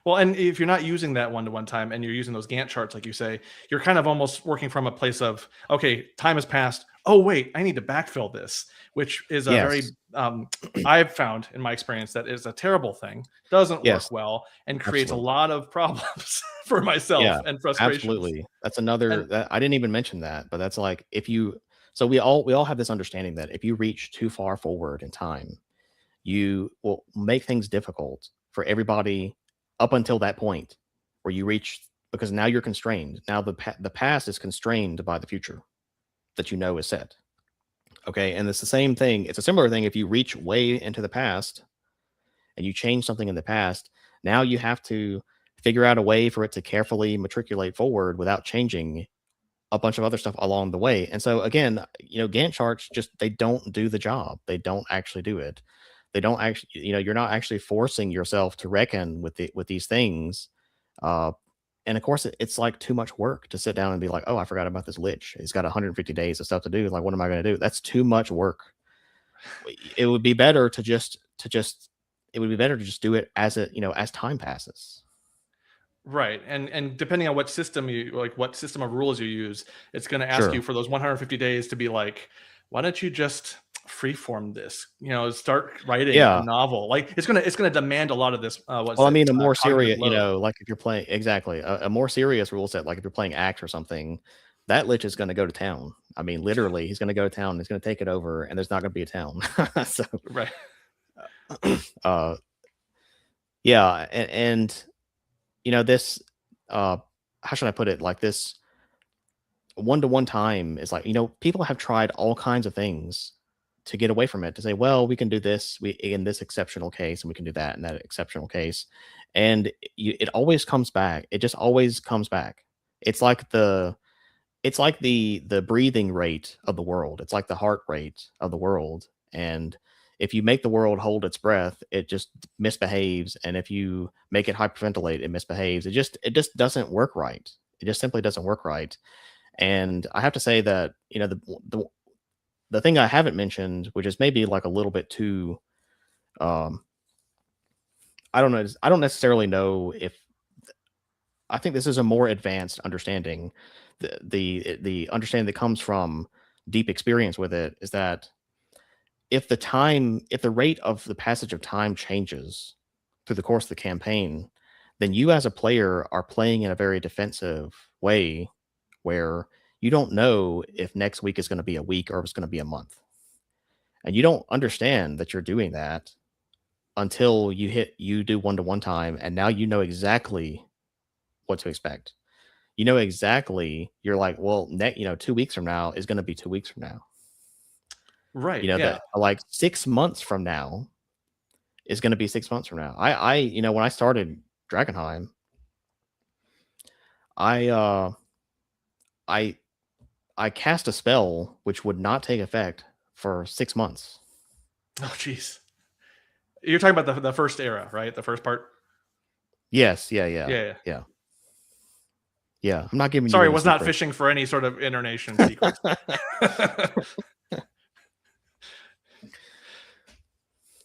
Well, and if you're not using that one-to-one time and you're using those Gantt charts, like you say, you're kind of almost working from a place of, okay, time has passed. Oh, wait, I need to backfill this, which is a very, Yes, I've found in my experience that is a terrible thing, doesn't work yes, well, and creates a absolutely. lot of problems for myself Yeah, and frustrations. absolutely. That's another And that I didn't even mention that, but that's like if you so we all have this understanding that if you reach too far forward in time, you will make things difficult for everybody up until that point where you reach, because now you're constrained. Now the past is constrained by the future that you know is set. Okay, and it's the same thing. It's a similar thing if you reach way into the past and you change something in the past. Now you have to figure out a way for it to carefully matriculate forward without changing a bunch of other stuff along the way. And so again, Gantt charts just they don't do the job. They don't actually do it. They don't actually, you're not actually forcing yourself to reckon with these things. Uh, and of course, it's like too much work to sit down and be like, oh, I forgot about this lich. He's got 150 days of stuff to do. Like, what am I going to do? That's too much work. It would be better to just it would be better to just do it as as time passes. Right. And depending on what system what system of rules you use, it's going to ask Sure. you for those 150 days to be like, why don't you just freeform this? Start writing a Yeah. novel. Like it's gonna demand a lot of this. Well, I mean, a more Cognitive serious, load. like if you're playing exactly a more serious rule set, like if you're playing Axe or something, that lich is going to go to town. I mean, literally, he's going to go to town. He's going to take it over, and there's not going to be a town. So, Right. uh, yeah, and this, how should I put it? Like this one-to-one time is like, people have tried all kinds of things to get away from it, to say, well, we can do this we in this exceptional case, and we can do that in that exceptional case, and it always comes back. It just always comes back. It's like the breathing rate of the world. It's like the heart rate of the world. And if you make the world hold its breath, it just misbehaves. And if you make it hyperventilate, it misbehaves. It just doesn't work right. It just simply doesn't work right. And I have to say that, the thing I haven't mentioned, which is maybe like a little bit too, um, I don't know. I don't necessarily know if I think this is a more advanced understanding. The understanding that comes from deep experience with it is that if the rate of the passage of time changes through the course of the campaign, then you as a player are playing in a very defensive way where you don't know if next week is going to be a week or if it's going to be a month. And you don't understand that you're doing that until you do one-to-one time, and now you know exactly what to expect. You know exactly. You're like, well, 2 weeks from now is going to be 2 weeks from now. Right. Yeah. That like 6 months from now is going to be 6 months from now. When I started Dragonheim, I I I cast a spell which would not take effect for 6 months. Oh, jeez. You're talking about the first era, right? The first part. Yes, yeah, Yeah. yeah, yeah. I'm not giving you Sorry, any was not secrets. fishing for any sort of internation secrets.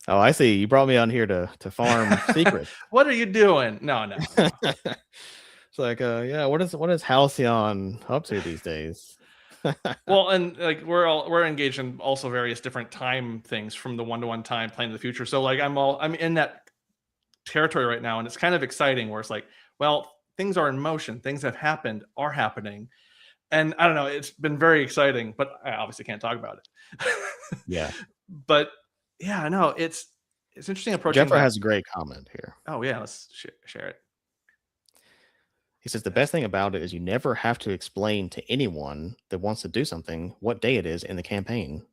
Oh, I see. You brought me on here to farm secrets. What are you doing? No. It's like, yeah. What is Halcyon up to these days? Well, and like we're engaged in also various different time things from the one-to-one time playing the future. So like I'm in that territory right now, and it's kind of exciting where it's like, well, things are in motion, things have happened, are happening, and I don't know, it's been very exciting, but I obviously can't talk about it. Yeah. But yeah, no, it's interesting approaching Jeffra that. has a great comment here. Oh yeah, let's share it. He says the best thing about it is you never have to explain to anyone that wants to do something what day it is in the campaign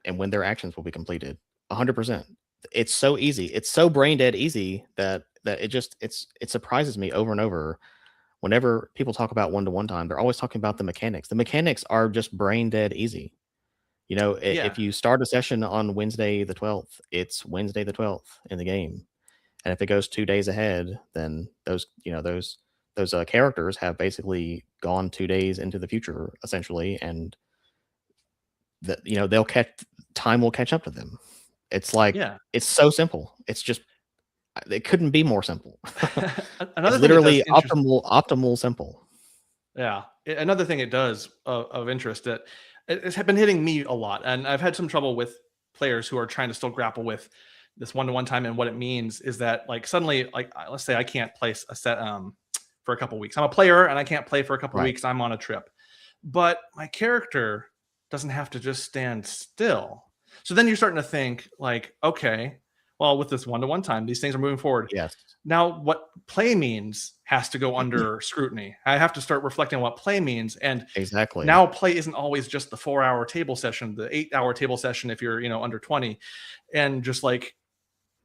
and when their actions will be completed. 100%. It's so easy. It's so brain dead easy that it surprises me over and over. Whenever people talk about one-to-one time, they're always talking about the mechanics. The mechanics are just brain dead easy. Yeah. If you start a session on Wednesday the 12th, it's Wednesday the 12th in the game. And if it goes 2 days ahead, then those characters have basically gone 2 days into the future essentially, and that time will catch up to them. It's like Yeah. it's so simple. It's just it couldn't be more simple. Another It's thing it does literally optimal simple. Yeah. Another thing it does of interest that it's been hitting me a lot, and I've had some trouble with players who are trying to still grapple with this one-to-one time and what it means is that like suddenly like let's say I can't place a set for a couple weeks. I'm a player and I can't play for a couple Right. weeks. I'm on a trip, but my character doesn't have to just stand still. So then you're starting to think like, okay, well, with this one-to-one time, these things are moving forward. Yes. Now, what play means has to go under scrutiny. I have to start reflecting on what play means. And Exactly. now play isn't always just the 4-hour table session, the 8-hour table session if you're, under 20. And just like,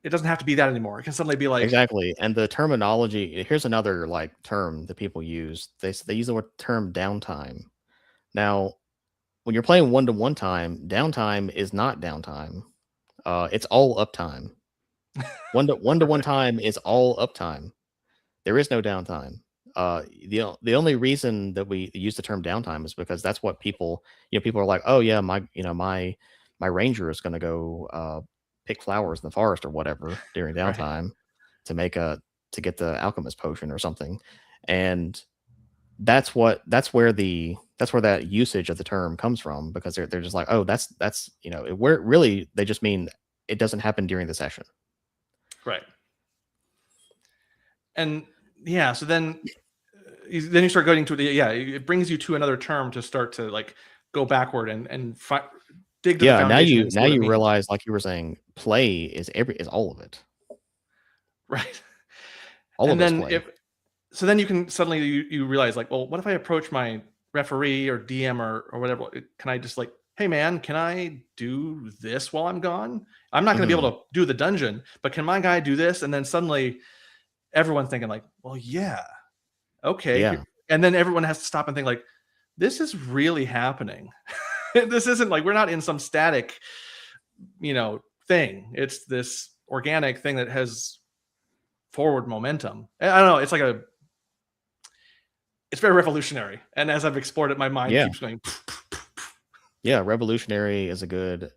it doesn't have to be that anymore. It can suddenly be like, Exactly. And the terminology, here's another like term that people use. They use the word term downtime. Now, when you're playing 1-to-1 time, downtime is not downtime. It's all uptime. One to one time is all uptime. There is no downtime. The only reason that we use the term downtime is because that's what people, people are like, oh yeah, my ranger is going to go pick flowers in the forest or whatever during Right. downtime to make a to get the alchemist potion or something, and that's where that usage of the term comes from, because they're just like, oh, that's where really they just mean it doesn't happen during the session. Right. And yeah, so then you start going to it brings you to another term to start to like go backward and dig to the Yeah, foundation and see now what it you means. realize, like you were saying, play is all of it. Right. All And of it's then play. if so then you can suddenly you realize like, well, what if I approach my referee or DM or whatever? Can I just like, hey man, can I do this while I'm gone? I'm not going to be Mhm. able to do the dungeon, but can my guy do this? And then suddenly everyone's thinking like, well, yeah, okay. Yeah. And then everyone has to stop and think like, this is really happening. This isn't like we're not in some static, thing. It's this organic thing that has forward momentum. I don't know. It's very revolutionary. And as I've explored it, my mind Yeah. keeps going. Yeah, revolutionary is a good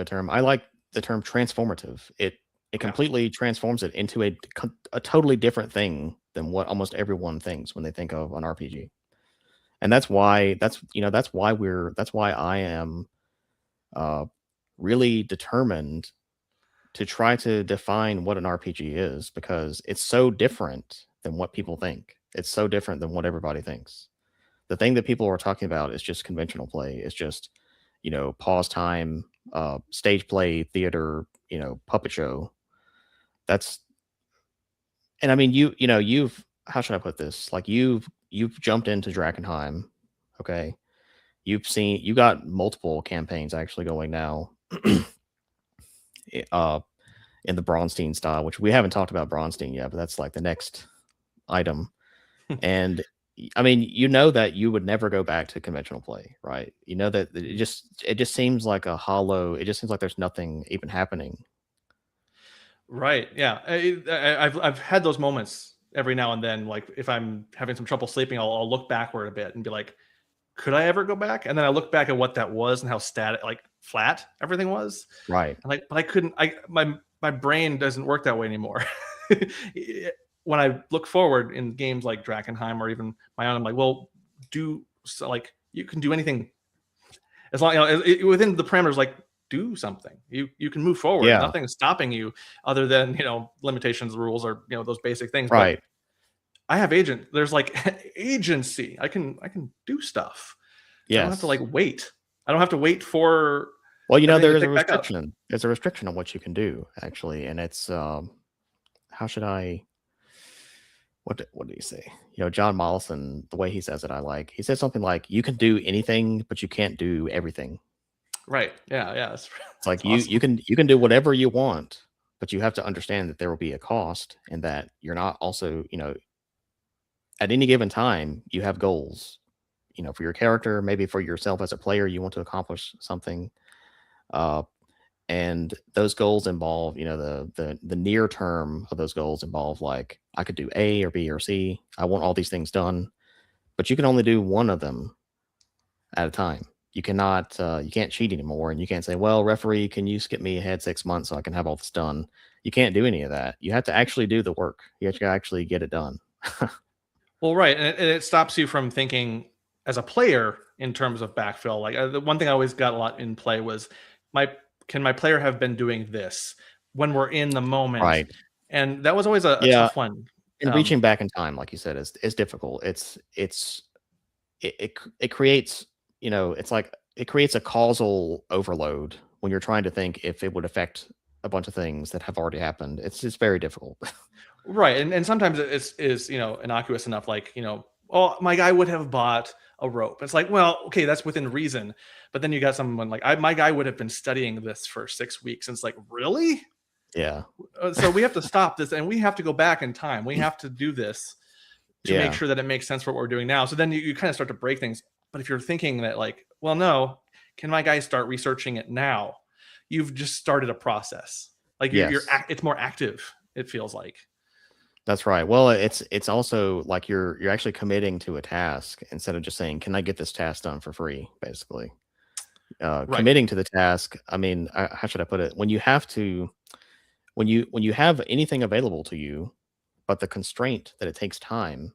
term. I like the term transformative. It Okay. completely transforms it into a totally different thing than what almost everyone thinks when they think of an RPG. And that's why I am uh really determined to try to define what an RPG is, because it's so different than what people think. It's so different than what everybody thinks. The thing that people are talking about is just conventional play. It's just, pause time, stage play, theater, puppet show. That's and I mean you've how should I put this? Like you've jumped into Drakenheim, okay? You got multiple campaigns actually going now. uh in the Bronstein style, which we haven't talked about Bronstein yet, but that's like the next item. And I mean, that you would never go back to conventional play, right? You know that it just seems like a hollow. It just seems like there's nothing even happening. Right. Yeah. I've had those moments every now and then. Like if I'm having some trouble sleeping, I'll look backward a bit and be like, could I ever go back? And then I look back at what that was and how static, like flat everything was. Right. And like, but I couldn't. My brain doesn't work that way anymore. When I look forward in games like Drakenheim or even my own, I'm like, well, like you can do anything as long within the parameters. Like do something. You can move forward. Yeah. Nothing is stopping you other than limitations, rules, or those basic things. But Right. I have agent. There's like agency. I can do stuff. I don't have to like Yes. wait. I don't have to wait for Well, everything to there is a pick back up. restriction. There's a restriction on what you can do actually, and it's how should I what did he say? John Mollison, the way he says it, I like. He said something like, "You can do anything, but you can't do everything." Right. Yeah. Yeah. That's It's that's like you awesome. can do whatever you want, but you have to understand that there will be a cost, and that you're not also, at any given time, you have goals, for your character, maybe for yourself as a player, you want to accomplish something. Uh, and those goals involve, the near term of those goals involve, like, I could do A or B or C. I want all these things done, but you can only do one of them at a time. You can't cheat anymore, and you can't say, "Well, referee, can you skip me ahead 6 months so I can have all this done?" You can't do any of that. You have to actually do the work. You have to actually get it done. Well, right, and it stops you from thinking as a player in terms of backfill. Like the one thing I always got a lot in play was my can my player have been doing this when we're in the moment, Right. and that was always a Yeah, tough one. and reaching back in time, like you said, is difficult. It creates, it's like it creates a causal overload when you're trying to think if it would affect a bunch of things that have already happened. It's just very difficult. Right, and sometimes it's is innocuous enough, like oh, my guy would have bought a rope. It's like, well, okay, that's within reason, but then you got someone like my guy would have been studying this for 6 weeks, and it's like, really? Yeah. So we have to stop this, and we have to go back in time. We have to do this to make Yeah. sure that it makes sense for what we're doing now. So then you kind of start to break things. But if you're thinking that like, well, no, can my guy start researching it now? You've just started a process. Like Yes, it's more active. It feels like. that's right. Well, it's also like you're actually committing to a task instead of just saying, "Can I get this task done for free?" Basically, Right. committing to the task. I mean, how should I put it? When you have to, when you have anything available to you, but the constraint that it takes time,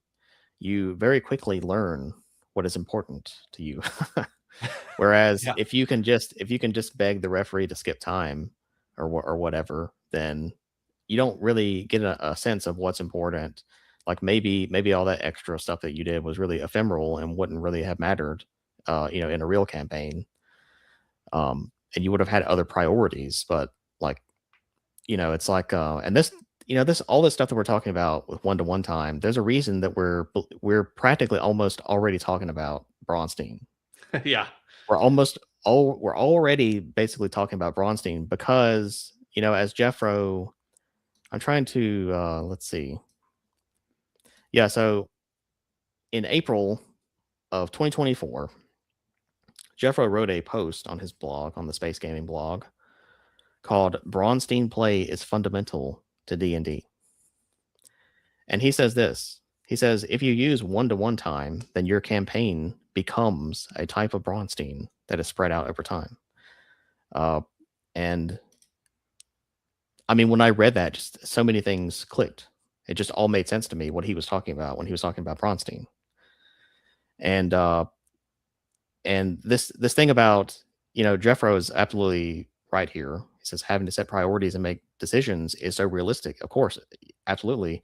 you very quickly learn what is important to you. Whereas Yeah. if you can just beg the referee to skip time or whatever, then you don't really get a sense of what's important. Like maybe all that extra stuff that you did was really ephemeral and wouldn't really have mattered, in a real campaign. And you would have had other priorities. But like, it's like, and this, this all this stuff that we're talking about with one-to-one time. There's a reason that we're practically almost already talking about Braunstein. Yeah. We're already basically talking about Braunstein because, as Jeffro, I'm trying to let's see. Yeah, so in April of 2024, Jeffro wrote a post on his blog, on the Space Gaming blog, called Braunstein Play is Fundamental to D&D. And he says this. He says, if you use one-to-one time, then your campaign becomes a type of Braunstein that is spread out over time. And I mean, when I read that, just so many things clicked. It just all made sense to me what he was talking about when he was talking about Bronstein. And this thing about, Jeffro is absolutely right here. He says having to set priorities and make decisions is so realistic. Of course, absolutely.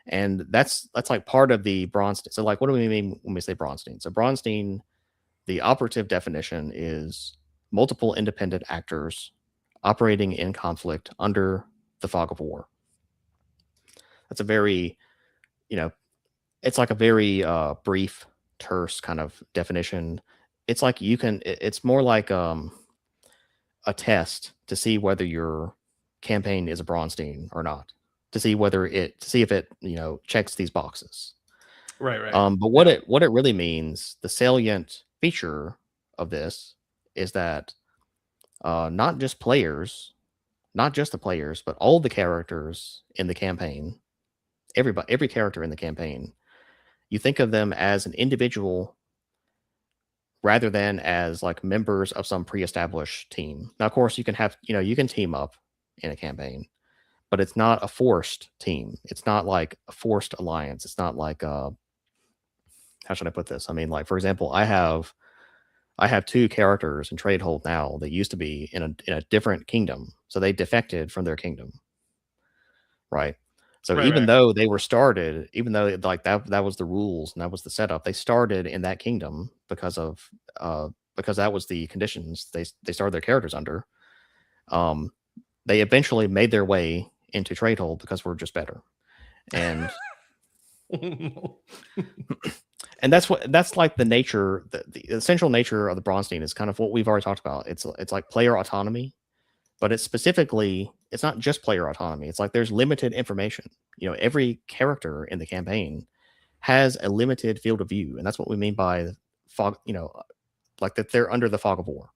And that's like part of the Bronstein. So like, what do we mean when we say Bronstein? So Bronstein, the operative definition is multiple independent actors operating in conflict under the fog of war. That's a very, you know, it's like a very brief, terse kind of definition. It's like it's more like a test to see whether your campaign is a Bronstein or not, to see if it, checks these boxes. Right. Right. But Yeah. what it really means, the salient feature of this is that not just players, not just the players, but all the characters in the campaign, every character in the campaign, you think of them as an individual rather than as like members of some pre-established team. Now, of course, you can have, you can team up in a campaign, but it's not a forced team. It's not like a forced alliance. It's not like how should I put this? I mean, like for example, I have two characters in Tradehold now that used to be in a different kingdom, so they defected from their kingdom, right? So Right. even Right. though they were started, even though like that was the rules and that was the setup, they started in that kingdom because that was the conditions they started their characters under. Um, they eventually made their way into Tradehold because we're just better, and and that's like the nature, the essential nature of the Bronstein is kind of what we've already talked about. It's like player autonomy, but it's not just player autonomy. It's like there's limited information. Every character in the campaign has a limited field of view, and that's what we mean by fog. Like that they're under the fog of war.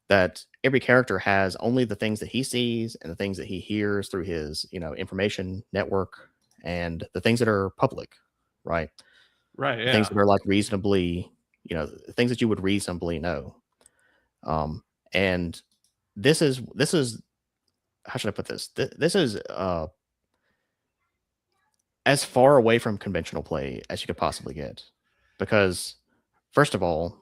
That every character has only the things that he sees and the things that he hears through his information network, and the things that are public, right? Right. The things Yeah. that are like reasonably, the things that you would reasonably know. And this is how should I put this? This is as far away from conventional play as you could possibly get, because first of all,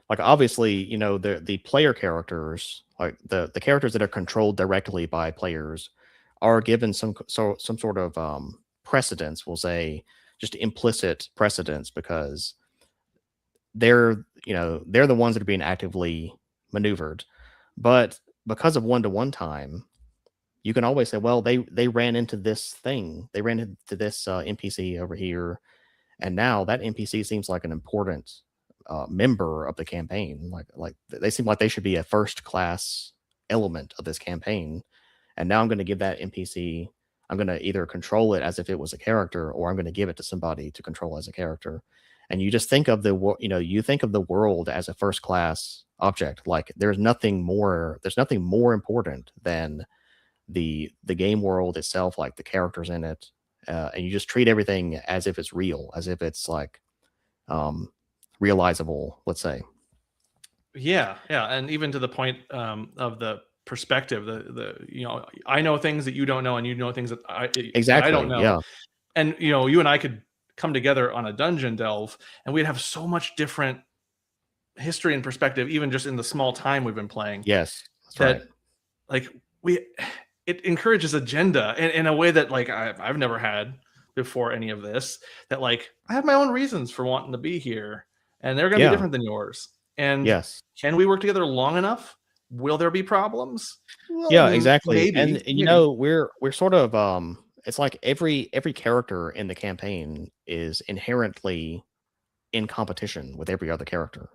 like obviously, the player characters, like the characters that are controlled directly by players, are given some sort of precedence. We'll say just implicit precedence because they're the ones that are being actively maneuvered. But because of one-to-one time, you can always say, well, they ran into this thing, they ran into this NPC over here, and now that NPC seems like an important member of the campaign. Like they seem like they should be a first class element of this campaign. And now I'm going to give that NPC. I'm going to either control it as if it was a character, or I'm going to give it to somebody to control as a character. and you just think of you think of the world as a first class object. Like there's nothing more important than the game world itself, like the characters in it, and you just treat everything as if it's real, as if it's like realizable, let's say. Yeah, yeah, and even to the point of the perspective, I know things that you don't know, and you know things that I don't Exactly. know, Yeah. and you and I could come together on a dungeon delve, and we'd have so much different history and perspective, even just in the small time we've been playing. Yes, that's right. That like we, it encourages agenda in a way that like I've never had before any of this. That like I have my own reasons for wanting to be here, and they're going to be Yeah. different than yours. And Yes. can we work together long enough? Will there be problems? Yeah, Well, exactly. And maybe. we're sort of it's like every character in the campaign is inherently in competition with every other character.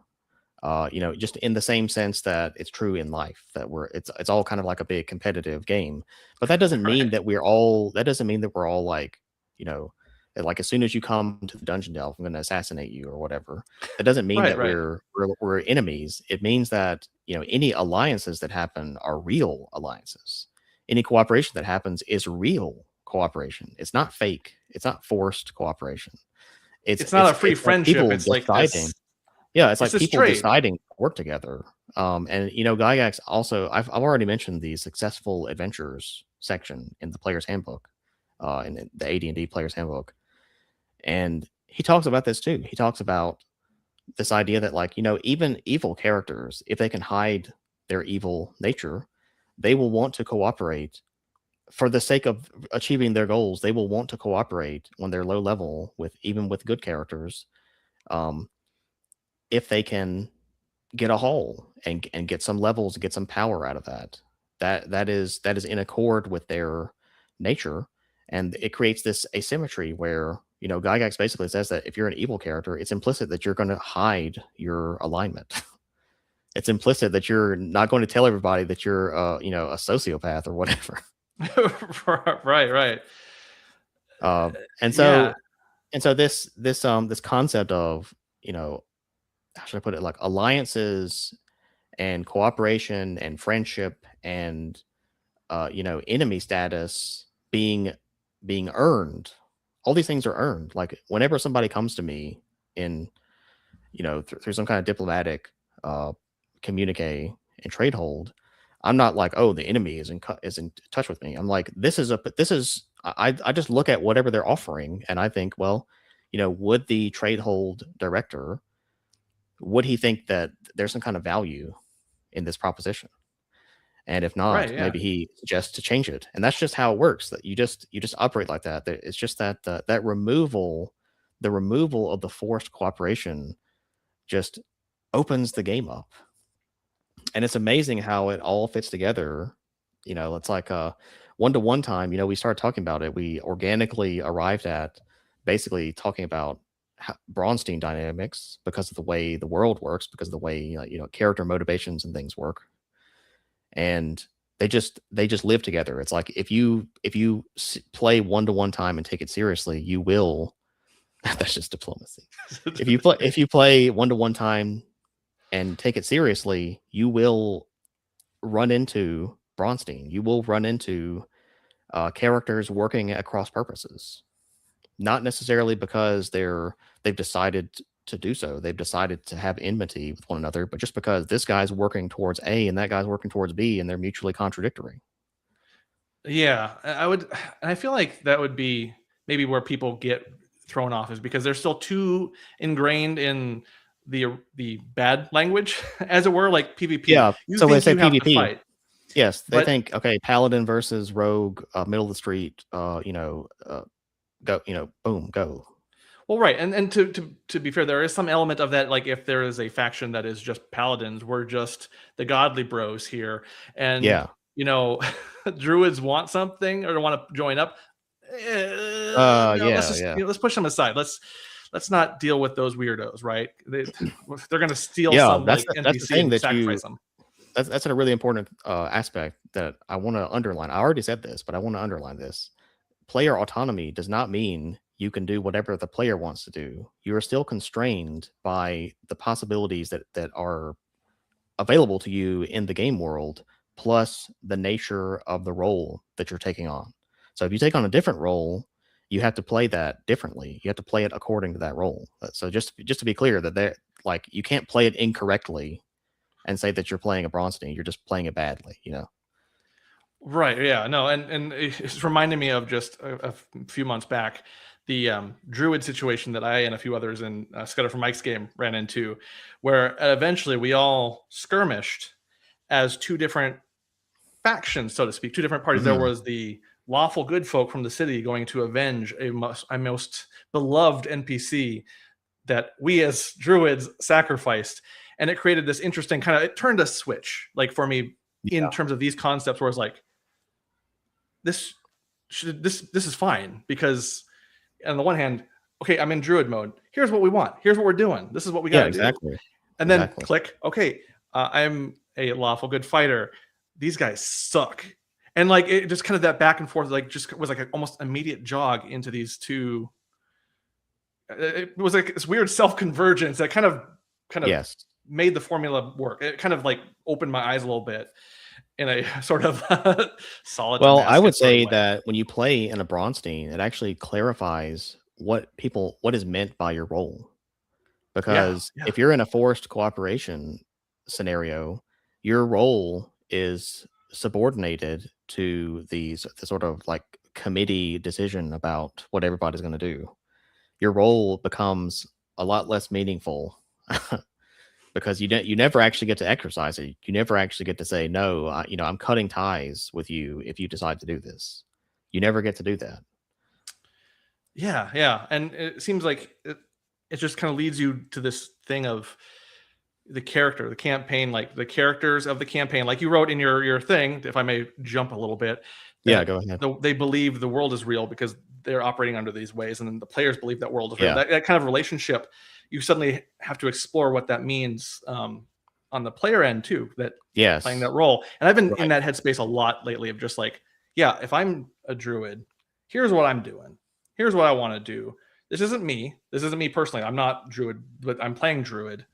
Just in the same sense that it's true in life, that it's all kind of like a big competitive game. But that doesn't mean Right, that we're all like, you know, like as soon as you come to the dungeon delve, I'm going to assassinate you or whatever. That doesn't mean right, that right. we're enemies. It means that any alliances that happen are real alliances. Any cooperation that happens is real cooperation. It's not fake. It's not forced cooperation. It's It's not it's a free it's like friendship. people It's like deciding. Yeah, it's it's like this people trade. deciding to work together. And Gygax also, I've already mentioned the successful adventures section in the player's handbook, in the AD&D player's handbook, and he talks about this too. He talks about this idea that like even evil characters, if they can hide their evil nature, they will want to cooperate for the sake of achieving their goals. They will want to cooperate when they're low level with even with good characters, um, if they can get a haul and get some levels, get some power out of that. That is in accord with their nature, and it creates this asymmetry where Gygax basically says that if you're an evil character, it's implicit that you're going to hide your alignment. It's implicit that you're not going to tell everybody that you're a sociopath or whatever. Right, right. Uh, and Yeah, so this concept of how should I put it, like alliances and cooperation and friendship and enemy status being earned. All these things are earned. Like whenever somebody comes to me in through some kind of diplomatic uh communique and trade hold, I'm not like, oh, the enemy is in touch with me. I'm like, I just look at whatever they're offering and I think, well, would the trade hold director, would he think that there's some kind of value in this proposition? And if right, not, yeah. maybe he suggests to change it. And that's just how it works. That you just operate like that. It's just that that the removal of the forced cooperation just opens the game up. And it's amazing how it all fits together. It's like one-to-one time, we started talking about it. We organically arrived at basically talking about Braunstein dynamics because of the way the world works, because of the way character motivations and things work, and they just live together. It's like if you play one-to-one time and take it seriously, you will. That's just diplomacy. If you play one-to-one time and take it seriously, you will run into Braunstein. You will run into characters working at cross purposes, not necessarily because they've decided to do so. They've decided to have enmity with one another, but just because this guy's working towards A and that guy's working towards B, and they're mutually contradictory. Yeah, I would, and I feel like that would be maybe where people get thrown off is because they're still too ingrained in the bad language, as it were, like PvP. Yeah. You So when they think say you have to PvP, fight, yes, they but think, okay, paladin versus rogue, middle of the street, go, boom, go. well, right, and to be fair, there is some element of that. Like if there is a faction that is just paladins, we're just the godly bros here, and Yeah. you know, druids want something or want to join up. No, let's Yeah, just yeah. let's push them aside. Let's not deal with those weirdos, right? They're going to steal Yeah, some that's like the NPC thing and that you sacrifice them. that's a really important aspect that I want to underline. I already said this, but I want to underline this. Player autonomy does not mean you can do whatever the player wants to do. You are still constrained by the possibilities that are available to you in the game world, plus the nature of the role that you're taking on. So if you take on a different role, you have to play that differently. You have to play it according to that role. So just to be clear, that they like you can't play it incorrectly and say that you're playing a Bronstein. You're just playing it badly, you know. Right. Yeah. No. And it's reminding me of just a few months back, the druid situation that I and a few others in Scudder for Mike's game ran into, where eventually we all skirmished as two different factions, so to speak, two different parties. There Mhm. was the lawful good folk from the city going to avenge a most beloved NPC that we as druids sacrificed, and it created this interesting kind of, it turned a switch, like for me, in Yeah. terms of these concepts, where it's like, this this is fine, because on the one hand, okay, I'm in druid mode. Here's what we want. Here's what we're doing. This is what we got Yeah, to do. exactly. And then Exactly. click. Okay, I'm a lawful good fighter. These guys suck. And like it just kind of that back and forth, like just was like an almost immediate jog into these two. It was like this weird self convergence that kind of Yes. made the formula work. It kind of like opened my eyes a little bit in a sort of solid Well, I would Damascus sort of say way. that when you play in a Bronstein, it actually clarifies what is meant by your role. Yeah, Because yeah, if you're in a forced cooperation scenario, your role is subordinated to the sort of like committee decision about what everybody's going to do. Your role becomes a lot less meaningful because you never actually get to exercise it. You never actually get to say no. I'm cutting ties with you if you decide to do this. You never get to do that. yeah, yeah. And it seems like it just kind of leads you to this thing of the character, the campaign, like the characters of the campaign, like you wrote in your thing, if I may jump a little bit, Yeah, that go ahead. they believe the world is real because they're operating under these ways, and then the players believe that world is real. Yeah. That kind of relationship, you suddenly have to explore what that means on the player end too. That playing Yes. that role, and I've been in Right. that headspace a lot lately of just like, yeah, if I'm a druid, here's what I'm doing. Here's what I want to do. This isn't me. This isn't me personally. I'm not druid, but I'm playing druid.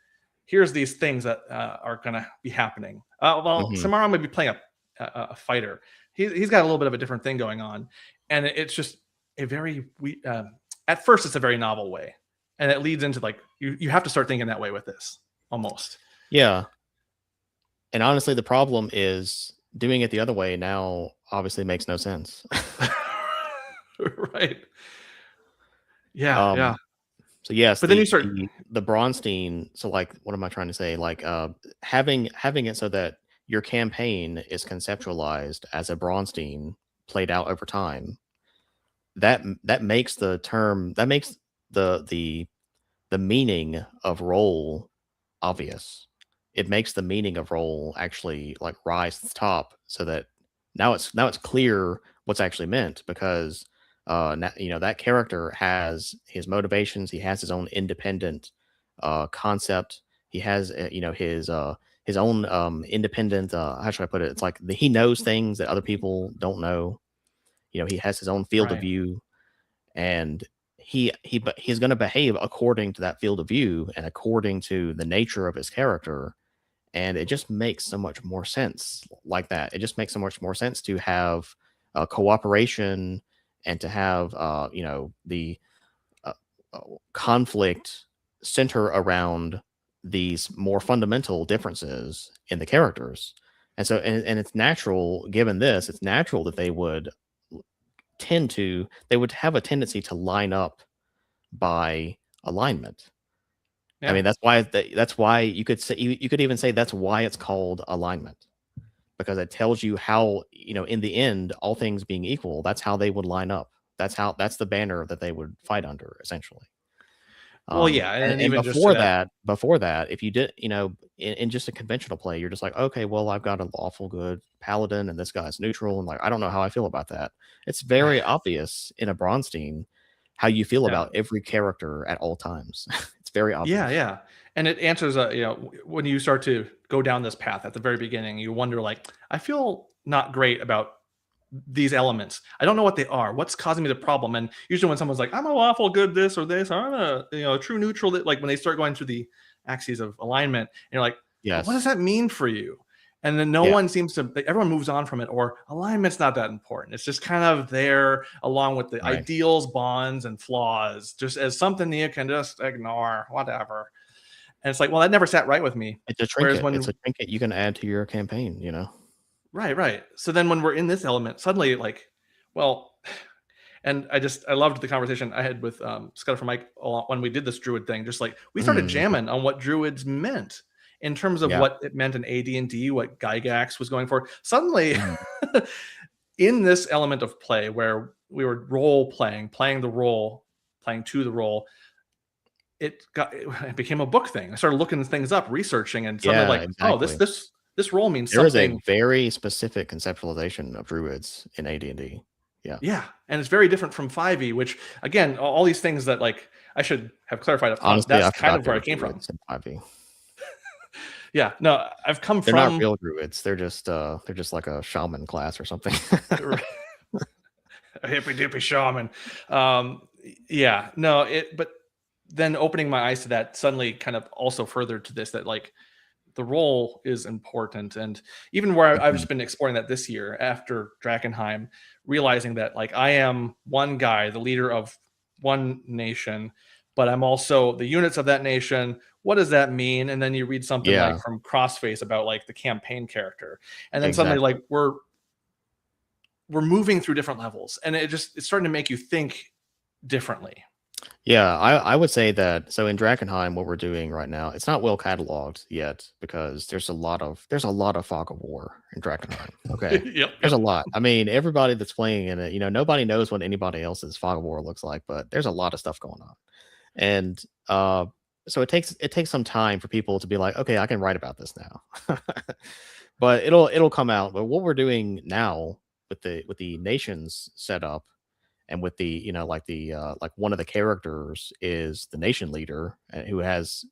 Here's these things that are going to be happening. Well, Hmm. tomorrow I'm going to be playing a fighter. He's got a little bit of a different thing going on, and it's just a very at first it's a very novel way, and it leads into like you have to start thinking that way with this almost. Yeah. And honestly, the problem is doing it the other way now obviously makes no sense. Right. Yeah, yeah. um, so yes, But then you start, the Bronstein. So like, what am I trying to say? Like, having it so that your campaign is conceptualized as a Bronstein played out over time. That makes the the meaning of role obvious. It makes the meaning of role actually like rise to the top so that now it's clear what's actually meant because that character has his motivations, he has his own independent concept, he has his own independent how should I put it? It's like he knows things that other people don't know. He has his own field of right. view, and he's going to behave according to that field of view and according to the nature of his character, and it just makes so much more sense like that. It just makes so much more sense to have cooperation and to have the uh, uh, conflict center around these more fundamental differences in the characters. And it's natural, given this, it's natural that they would have a tendency to line up by alignment. I Yeah. mean, that's why you could say you could even say that's why it's called alignment, because it tells you how, in the end, all things being equal, that's how they would line up. That's the banner that they would fight under, essentially. Well, yeah, and then And even just to that, before that, if you did, in just a conventional play, you're just like, okay, well, I've got a lawful good paladin, and this guy's neutral, and like, I don't know how I feel about that. It's very obvious in a Bronstein how you feel yeah. about every character at all times. It's very Yeah, obvious. yeah. And it answers, when you start to go down this path at the very beginning, you wonder, like, I feel not great about these elements. I don't know what they are. What's causing me the problem? And usually when someone's like, I'm a lawful good this or this, or I'm a true neutral, like when they start going through the axes of alignment, and you're like, but what does Yes. that mean for you? And then no Yeah. one seems to, like, everyone moves on from it, or alignment's not that important. It's just kind of there along with the Right. ideals, bonds, and flaws, just as something you can just ignore, whatever. And it's like, well, that never sat right with me. It's a Whereas trinket. It's a when, trinket you can add to your campaign, right, right. So then when we're in this element, suddenly, like, well, and I loved the conversation I had with Scott from Mike when we did this druid thing. Just like we started Mhm. jamming on what druids meant in terms of Yeah. what it meant in AD&D, what Gygax was going for. Suddenly, Mhm. in this element of play where we were role playing the role, playing to the role, it became a book thing. I started looking things up, researching, and suddenly Yeah, like, oh, exactly. this role means There is a something. very specific conceptualization of druids in AD&D. Yeah. Yeah, and it's very different from 5e, which again, all these things that like I should have clarified up front. Honestly, That's I kind forgot of there where I were came from. druids in 5e. Yeah, no, I've come They're not from real druids. They're just like a shaman class or something. a hippy dippy shaman. Yeah, no, but then opening my eyes to that suddenly kind of also furthered to this, that like the role is important. And even where I've Mhm. just been exploring that this year after Drakenheim, realizing that like I am one guy, the leader of one nation, but I'm also the units of that nation. What does that mean? And then you read something like Yeah, from Crossface about like the campaign character, and then suddenly exactly. like we're moving through different levels, and it's starting to make you think differently. Yeah, I would say that so in Drakenheim, what we're doing right now, it's not well cataloged yet because there's a lot of fog of war in Drakenheim. Okay. Yep, There's a yep. lot. I mean, everybody that's playing in it, nobody knows what anybody else's fog of war looks like, but there's a lot of stuff going on. And so it takes some time for people to be like, okay, I can write about this now. But it'll come out. But what we're doing now with the nations set up and with the like the like one of the characters is the nation leader who has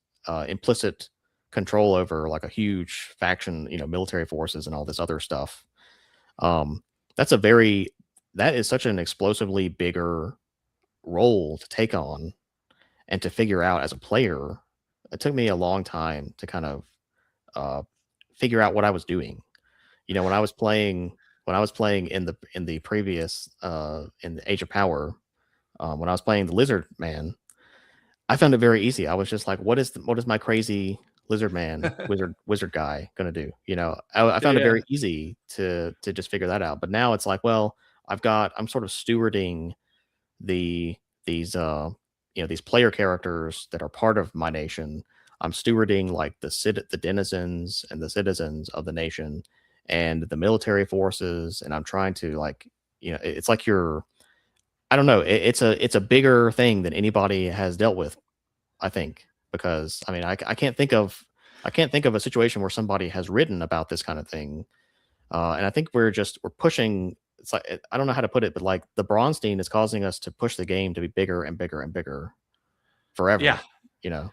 implicit control over like a huge faction, military forces and all this other stuff. um that's a very that is such an explosively bigger role to take on and to figure out as a player. It took me a long time to kind of uh figure out what I was doing. When I was playing in the previous in the Age of Power, when I was playing the Lizard Man, I found it very easy. I was just like, what is my crazy lizard man, wizard guy gonna do? I found it Yeah. very easy to just figure that out. But now it's like, well, I'm sort of stewarding the these these player characters that are part of my nation. I'm stewarding like the denizens and the citizens of the nation and the military forces, and I'm trying to like it's like you're I don't know. It's a bigger thing than anybody has dealt with, I think, because I mean I can't think of a situation where somebody has written about this kind of thing. And I think we're pushing. It's like I don't know how to put it, but like the Bronstein is causing us to push the game to be bigger and bigger and bigger Yeah, forever. You know?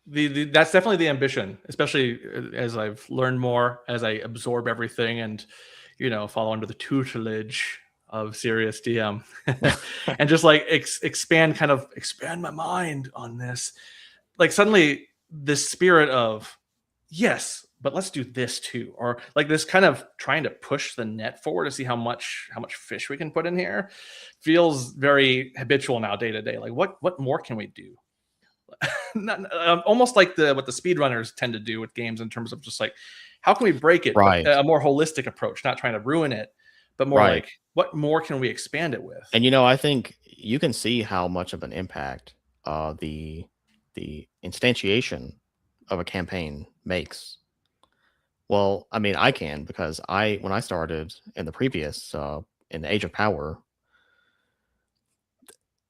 that's definitely the ambition, especially as I've learned more, as I absorb everything, and follow under the tutelage of serious DM, and just like expand my mind on this. Like suddenly, this spirit of yes, but let's do this too, or like this kind of trying to push the net forward to see how much fish we can put in here, feels very habitual now, day to day. Like what more can we do? Almost like what the speedrunners tend to do with games in terms of just like how can we break it, but Right. a more holistic approach, not trying to ruin it, but more Right. like what more can we expand it with? And I think you can see how much of an impact the instantiation of a campaign makes. Well, I mean, I can because when I started in the previous in the Age of Power,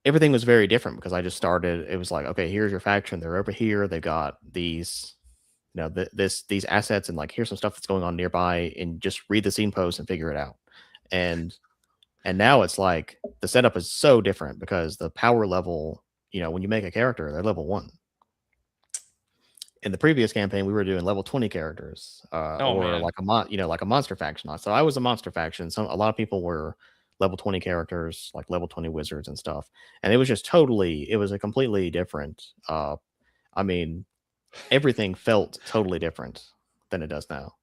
everything was very different because I just started. It was like, okay, here's your faction. They're over here. They've got these, these assets, and like here's some stuff that's going on nearby, and just read the scene post and figure it out. And and now it's like the setup is so different because the power level, when you make a character, they're level 1. in the previous campaign we were doing level 20 characters, Oh or man. like like a monster faction. So I was a monster faction. A lot of people were level 20 characters, like level 20 wizards and stuff. And it was just it was a completely different. I mean, everything felt totally different than it does now,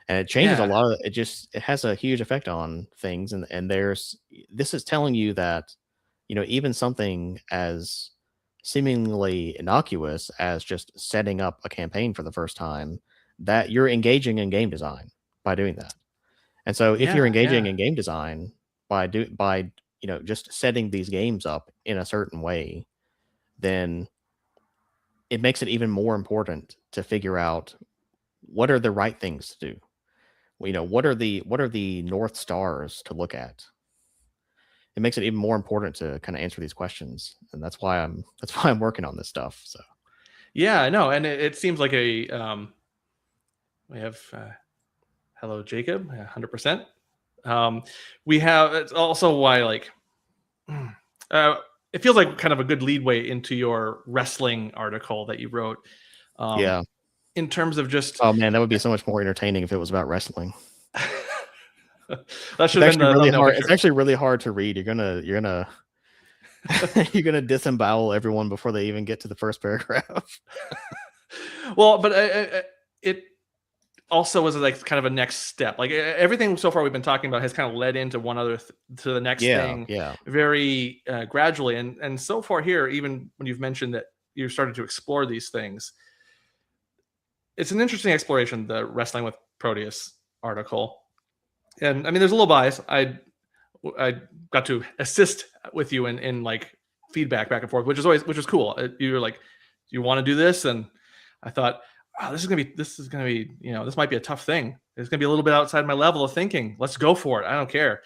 and it changes a Yeah. lot of it has a huge effect on things. And this is telling you that, even something as seemingly innocuous as just setting up a campaign for the first time, that you're engaging in game design by doing that. And so if you're Yeah. engaging Yeah. in game design by just setting these games up in a certain way, then it makes it even more important to figure out what are the right things to do. What are the north stars to look at. It makes it even more important to kind of answer these questions, and that's why I'm working on this stuff. So Yeah, I know. And it seems like we have hello Jacob, 100%. We have, it's also why like uh, it feels like kind of a good leadway into your wrestling article that you wrote. Um, yeah. in terms of just Oh man, that would be so much more entertaining if it was about wrestling. that It's should have been actually the really thumbnail hard. It's picture. actually really hard to read. You're gonna you're gonna disembowel everyone before they even get to the first paragraph. Well, but it also was like kind of a next step. Like everything so far we've been talking about has kind of led into one other to the next Yeah, thing yeah, very gradually. And so far here, even when you've mentioned that you started to explore these things, it's an interesting exploration. The Wrestling with Proteus article, and I mean, there's a little bias. I got to assist with you in like feedback back and forth, which was cool. You were like, "Do you want to do this?" And I thought, "Wow, this is gonna be this might be a tough thing. It's gonna be a little bit outside my level of thinking. Let's go for it. I don't care.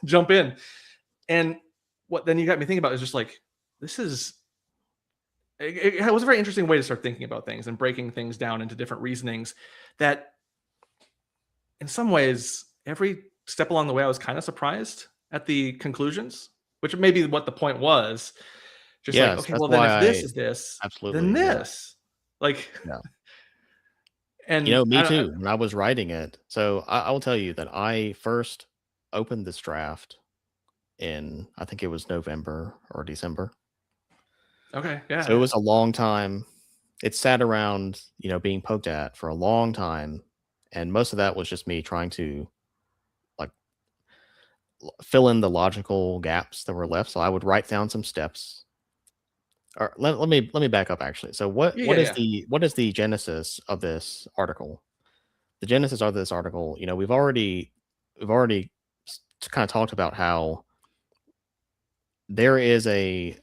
Jump in." And what then you got me thinking about is just like this is it was a very interesting way to start thinking about things and breaking things down into different reasonings that in some ways, every step along the way, I was kind of surprised at the conclusions, which may be what the point was. Just like, yes. okay, That's well, then why if this I is this, then absolutely, yeah, this, like, yeah. and Me I too. When I was writing it, so I will tell you that I first opened this draft in, I think it was November or December. okay, yeah, So it yeah, was a long time. It sat around, being poked at for a long time, and most of that was just me trying to like fill in the logical gaps that were left. So I would write down some steps. Or let me back up actually. So what yeah, what yeah, is yeah. the genesis of this article? The genesis of this article, we've already kind of talked about how there is a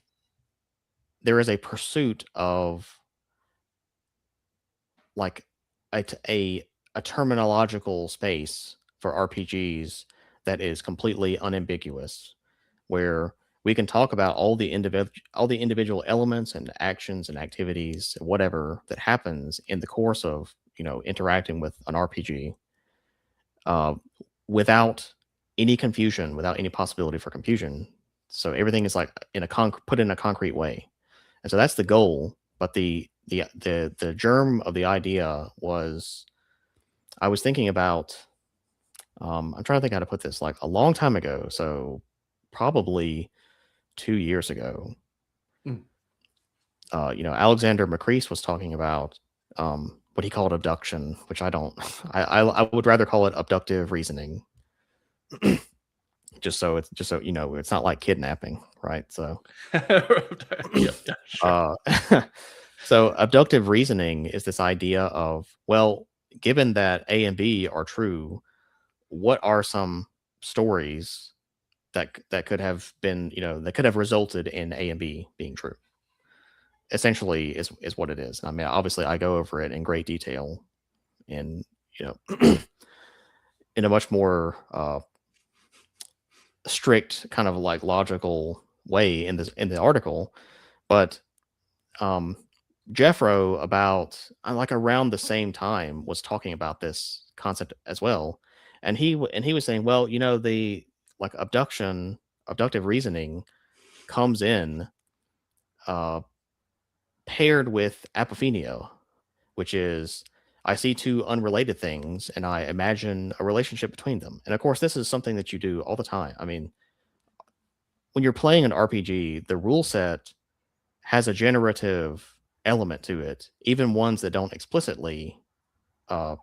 pursuit of like a terminological space for RPGs that is completely unambiguous, where we can talk about all the individual elements and actions and activities, whatever that happens in the course of interacting with an RPG, uh, without any confusion, without any possibility for confusion. So everything is like put in a concrete way, and so that's the goal. But the germ of the idea was, I was thinking about, I'm trying to think how to put this, like a long time ago, so probably 2 years ago. Mm. Alexander McCrease was talking about what he called abduction, which I don't. I would rather call it abductive reasoning, just so it's not like kidnapping, right? So, Yeah, yeah, sure. uh, so abductive reasoning is this idea of, well, given that A and B are true, what are some stories that could have been, that could have resulted in A and B being true? Essentially, is what it is. I mean, obviously, I go over it in great detail in you know in a much more strict kind of like logical way in the article. But um Jeffro, about like around the same time, was talking about this concept as well, and he was saying, well, the like abductive reasoning comes in uh paired with apophenia. which is I see two unrelated things and I imagine a relationship between them. And of course, this is something that you do all the time. I mean, when you're playing an RPG, the rule set has a generative element to it, even ones that don't explicitly, uh,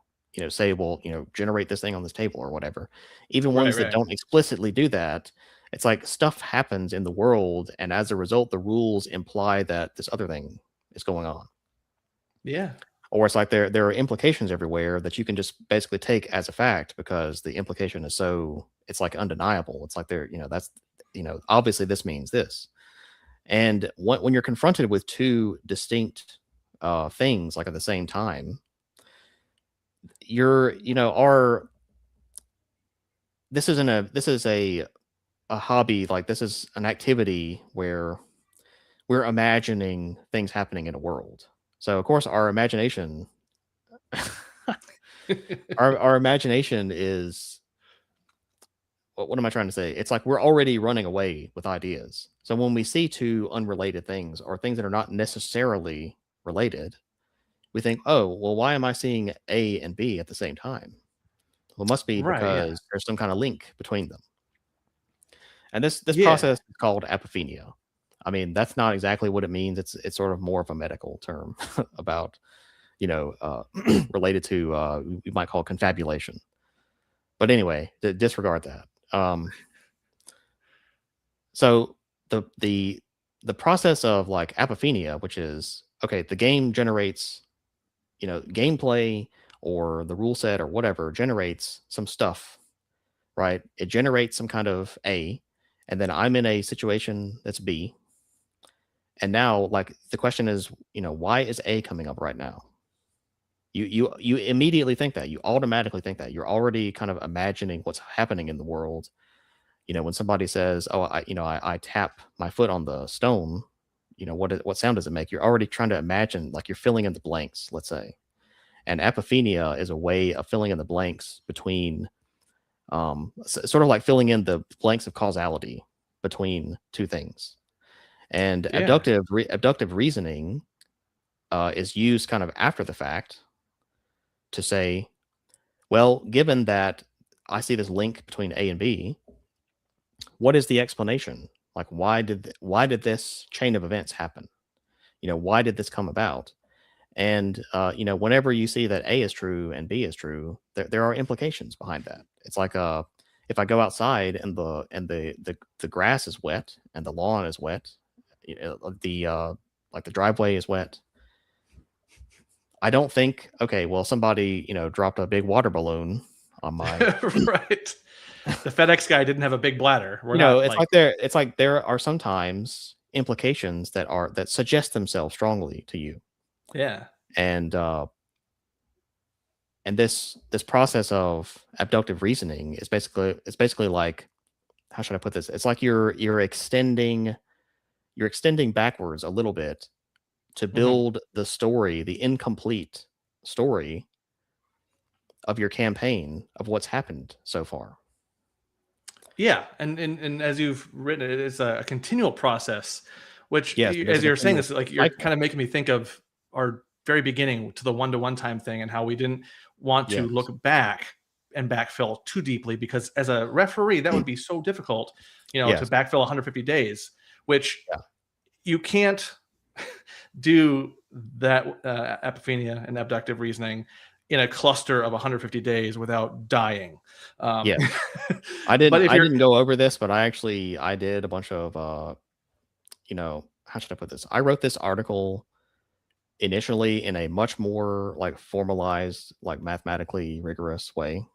say, well, generate this thing on this table or whatever. Even Right, ones that right. don't explicitly do that, it's like stuff happens in the world, and as a result, the rules imply that this other thing is going on. Yeah. Or it's like there are implications everywhere that you can just basically take as a fact because the implication is so it's like undeniable. It's like that's obviously this means this. And when you're confronted with two distinct things like at the same time, you're are this is a hobby, like this is an activity where we're imagining things happening in a world. So of course our imagination our imagination is what am I trying to say? It's like we're already running away with ideas. So when we see two unrelated things or things that are not necessarily related, we think, oh, well, why am I seeing A and B at the same time? Well, it must be Right, yeah. because there's some kind of link between them. And this Yeah. process is called apophenia. I mean, that's not exactly what it means. It's sort of more of a medical term about related to we might call confabulation. But anyway, disregard that. So the process of like apophenia, which is okay, the game generates gameplay or the rule set or whatever generates some stuff, right? It generates some kind of A, and then I'm in a situation that's B. And now, like the question is, why is A coming up right now? You immediately think that. You automatically think that. You're already kind of imagining what's happening in the world. When somebody says, "Oh, I tap my foot on the stone," what sound does it make? You're already trying to imagine, like you're filling in the blanks, let's say. And apophenia is a way of filling in the blanks between, sort of like filling in the blanks of causality between two things. And Yeah. abductive reasoning is used kind of after the fact to say, well, given that I see this link between A and B, what is the explanation? Like, why did this chain of events happen? Why did this come about? And whenever you see that A is true and B is true, there are implications behind that. It's like if I go outside and the grass is wet and the lawn is wet, like the driveway is wet. I don't think, okay, well, somebody dropped a big water balloon on my. Right. The FedEx guy didn't have a big bladder. We're not It's like, like there are sometimes implications that suggest themselves strongly to you, yeah. and this process of abductive reasoning is basically like, how should I put this? It's like you're extending backwards a little bit to Mhm. build the story, the incomplete story of your campaign of what's happened so far. Yeah, and as you've written it, it's a continual process, which Yes, there's a as you're saying continual this, like you're kind cycle. of making me think of our very beginning to the one-to-one time thing and how we didn't want to Yes. look back and backfill too deeply because as a referee, that would be so difficult, to Yes. backfill 150 days, which Yeah. you can't do that apophenia and abductive reasoning in a cluster of 150 days without dying. Um, Yes. I didn't but if I you're didn't go over this, but I did a bunch of how should I put this? I wrote this article initially in a much more like formalized, like mathematically rigorous way.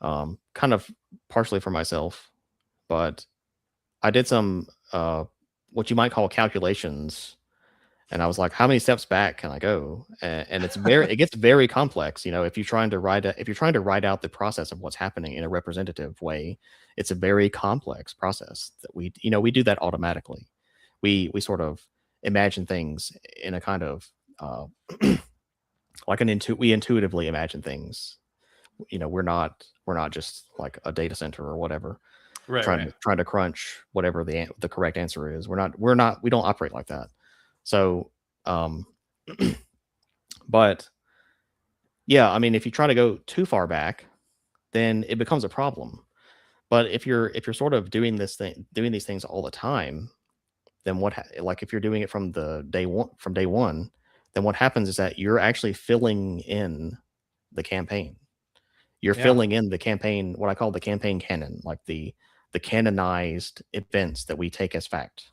Kind of partially for myself, but I did some what you might call calculations, and I was like, how many steps back can I go? And it gets very complex. If you're trying to write out the process of what's happening in a representative way, it's a very complex process that we do that automatically. We sort of imagine things in a kind of uh, like we intuitively imagine things. We're not just like a data center or whatever right, trying right. to trying to crunch whatever the correct answer is. We don't operate like that. So, um, But yeah, I mean, if you try to go too far back, then it becomes a problem. But if you're sort of doing these things all the time, then like if you're doing it from day one, then what happens is that you're actually filling in the campaign. You're Yeah. filling in the campaign, what I call the campaign canon, like the canonized events that we take as fact,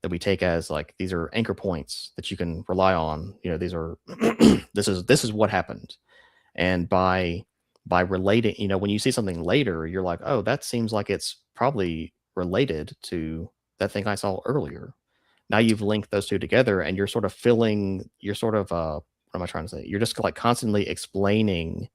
that we take as like these are anchor points that you can rely on. You know, these are this is what happened. And by relating, you know, when you see something later, you're like, oh, that seems like it's probably related to that thing I saw earlier. Now you've linked those two together, and you're sort of what am I trying to say? You're just like constantly explaining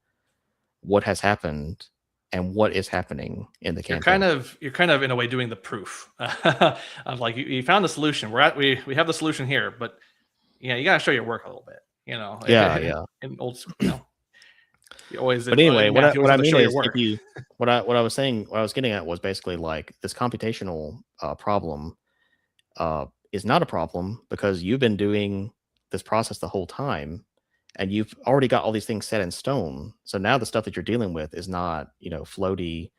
what has happened and what is happening in the campaign. You're kind of in a way doing the proof of like you found the solution. We have the solution here, but yeah, you gotta show your work a little bit. You know, Yeah, yeah. in old school, you know, you always But anyway, in math, you always what I have to mean show your is if work. you what I was saying, what I was getting at was basically like this computational problem is not a problem because you've been doing this process the whole time and you've already got all these things set in stone. So now the stuff that you're dealing with is not, you know, floaty,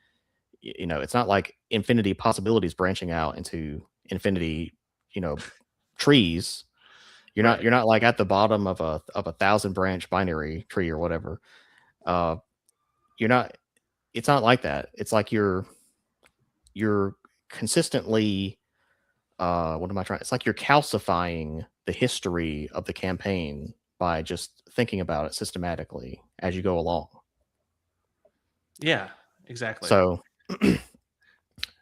you know, it's not like infinity possibilities branching out into infinity, you know, trees. Right. You're not like at the bottom of a thousand branch binary tree or whatever. Uh you're not it's not like that. It's like you're consistently what am I trying? It's like you're calcifying the history of the campaign by just thinking about it systematically as you go along. Yeah. Exactly. So, and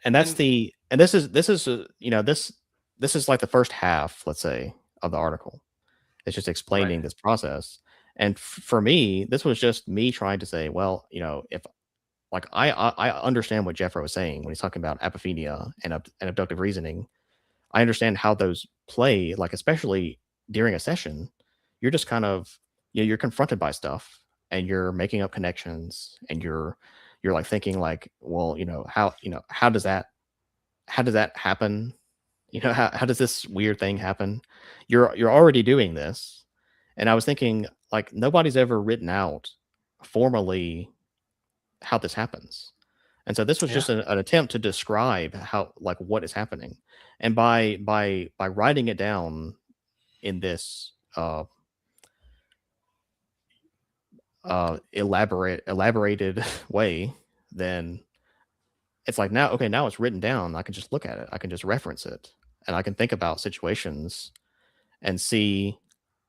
And this is you know this is like the first half, let's say, of the article. It's just right. explaining this process. And for me, this was just me trying to say, well, you know, if like I understand what Jeffro was saying when he's talking about apophenia and abductive reasoning. I understand how those play, like especially during a session, you're just kind of you're confronted by stuff and you're making up connections and you're like thinking like, well, how does that happen? You know, how does this weird thing happen? You're already doing this. And I was thinking, like, nobody's ever written out formally how this happens. And so this was yeah. just an attempt to describe how like what is happening. And by writing it down in this elaborated way, then it's like now okay, now it's written down. I can just look at it. I can just reference it. And I can think about situations and see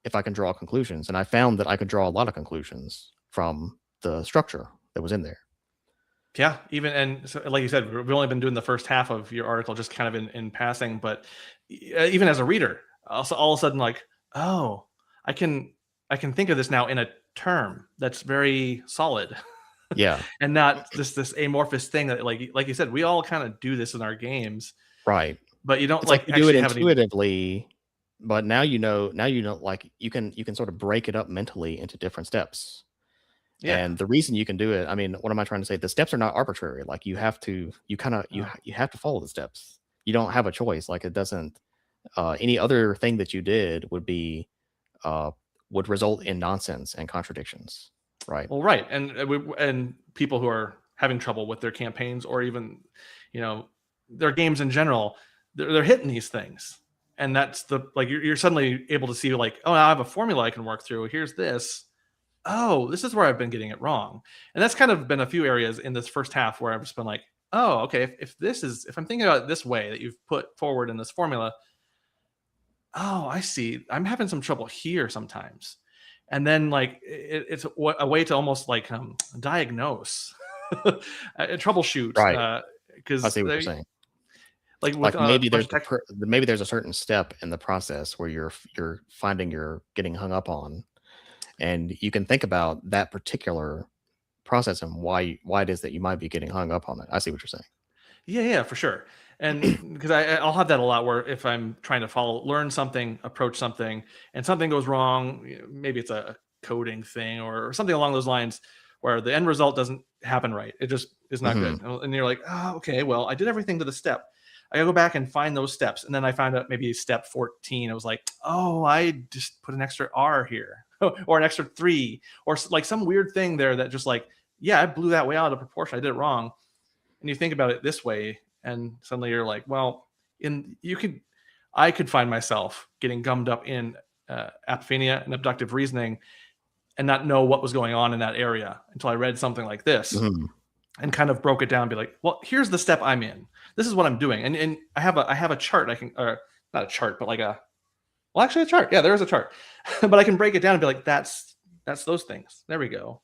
if I can draw conclusions. And I found that I could draw a lot of conclusions from the structure that was in there. Yeah, even and so, like you said, we've only been doing the first half of your article, just kind of in passing. But even as a reader, also all of a sudden, like, oh, I can I can think of this now in a term that's very solid, Yeah. and not this amorphous thing that like you said, we all kind of do this in our games, Right. but you don't It's like like you do it actually have any. intuitively, but now you know like you can sort of break it up mentally into different steps. Yeah. And the reason you can do it, I mean, what am I trying to say? The steps are not arbitrary. Like you have to you kind of Oh. you have to follow the steps. You don't have a choice. Like it doesn't any other thing that you did uh would result in nonsense and contradictions, right? Well, right, and people who are having trouble with their campaigns or even, you know, their games in general, they're hitting these things, and that's the like you're suddenly able to see like, oh, I have a formula I can work through. Here's this. Oh, this is where I've been getting it wrong, and that's kind of been a few areas in this first half where I've just been like, oh, okay, if I'm thinking about it this way that you've put forward in this formula, oh, I see. I'm having some trouble here sometimes. And then like it's a way to almost like diagnose, troubleshoot, Right. I because see what you're they saying. like with Like a bunch of tech. maybe there's a certain step in the process where you're finding you're getting hung up on, and you can think about that particular process and why it is that you might be getting hung up on it. I see what you're Yeah, yeah, for sure. And because I'll have that a lot where if I'm trying to learn something, approach something, and something goes wrong, maybe it's a coding thing or something along those lines, where the end result doesn't happen right. It just is not saying. good. And you're like, oh, okay, well, I did everything to the step. I go back and find those steps, and then I found out maybe step 14. It was like, oh, I just put an extra R here, or an extra 3, or like some weird thing there that just like, yeah, I blew that way out of proportion. I did it wrong. And you think about it this way, and suddenly you're like, well, I could find myself getting gummed up in apophenia and abductive reasoning and not know what was going on in that area until I read something like this and kind of broke it down and be like, well, here's the step I'm in. This is what I'm doing. And I have a chart I can, or not a chart, but like actually a chart. Yeah, there is a chart. But I can break it down and be like, that's those things. There we go.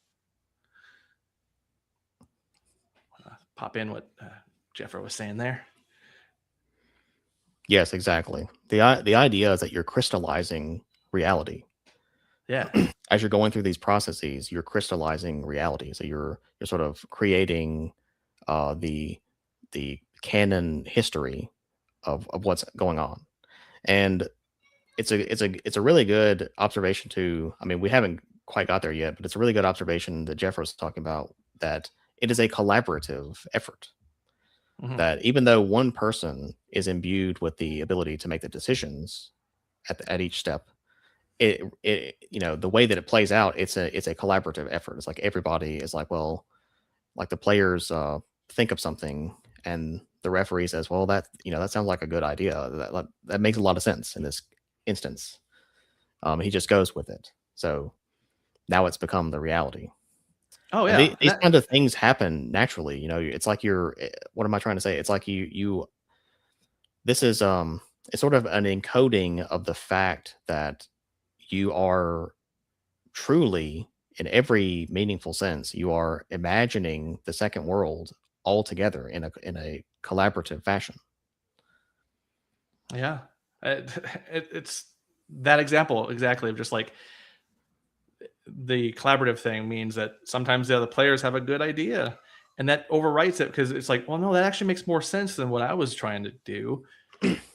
Pop in what Jeffrey was saying there. Yes, exactly. The idea is that you're crystallizing reality. Yeah. As you're going through these processes, you're crystallizing reality. So you're sort of creating the canon history of what's going on. And it's a really good observation too. I mean, we haven't quite got there yet, but it's a really good observation that Jeff was talking about, that it is a collaborative effort. That even though one person is imbued with the ability to make the decisions at each step, it the way that it plays out, it's a collaborative effort. It's like everybody is like, well, like the players think of something, and the referee says, well, that sounds like a good idea. That makes a lot of sense in this instance. He just goes with it. So now it's become the reality. Oh yeah, and these kind of things happen naturally. It's like what am I trying to say? It's like this is it's sort of an encoding of the fact that you are truly, in every meaningful sense, you are imagining the second world all together in a collaborative fashion. Yeah, it's that example exactly of just like the collaborative thing means that sometimes the other players have a good idea and that overwrites it, because it's like, well, no, that actually makes more sense than what I was trying to do.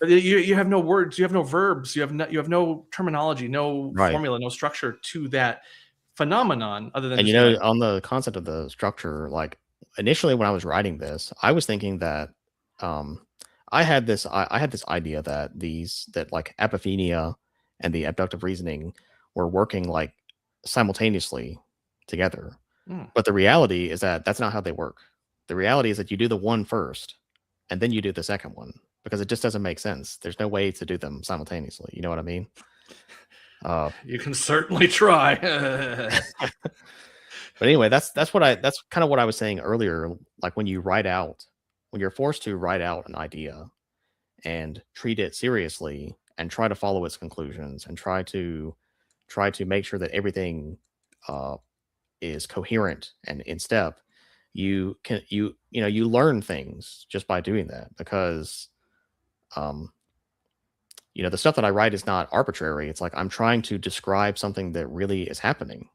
But you have no words, you have no verbs, you have no terminology, no formula, no structure to that phenomenon other than. And on the concept of the structure, like initially when I was writing this, I was thinking that I had this idea that like apophenia and the abductive reasoning were working like simultaneously together. But the reality is that that's not how they work. The reality is that you do the one first and then you do the second one, because it just doesn't make sense. There's no way to do them simultaneously. You know what I mean? You can certainly try. But anyway, that's kind of what I was saying earlier. Like when you're forced to write out an idea and treat it seriously and try to follow its conclusions and try to make sure that everything is coherent and in step, you learn things just by doing that, because the stuff that I write is not arbitrary. It's like I'm trying to describe something that really is happening.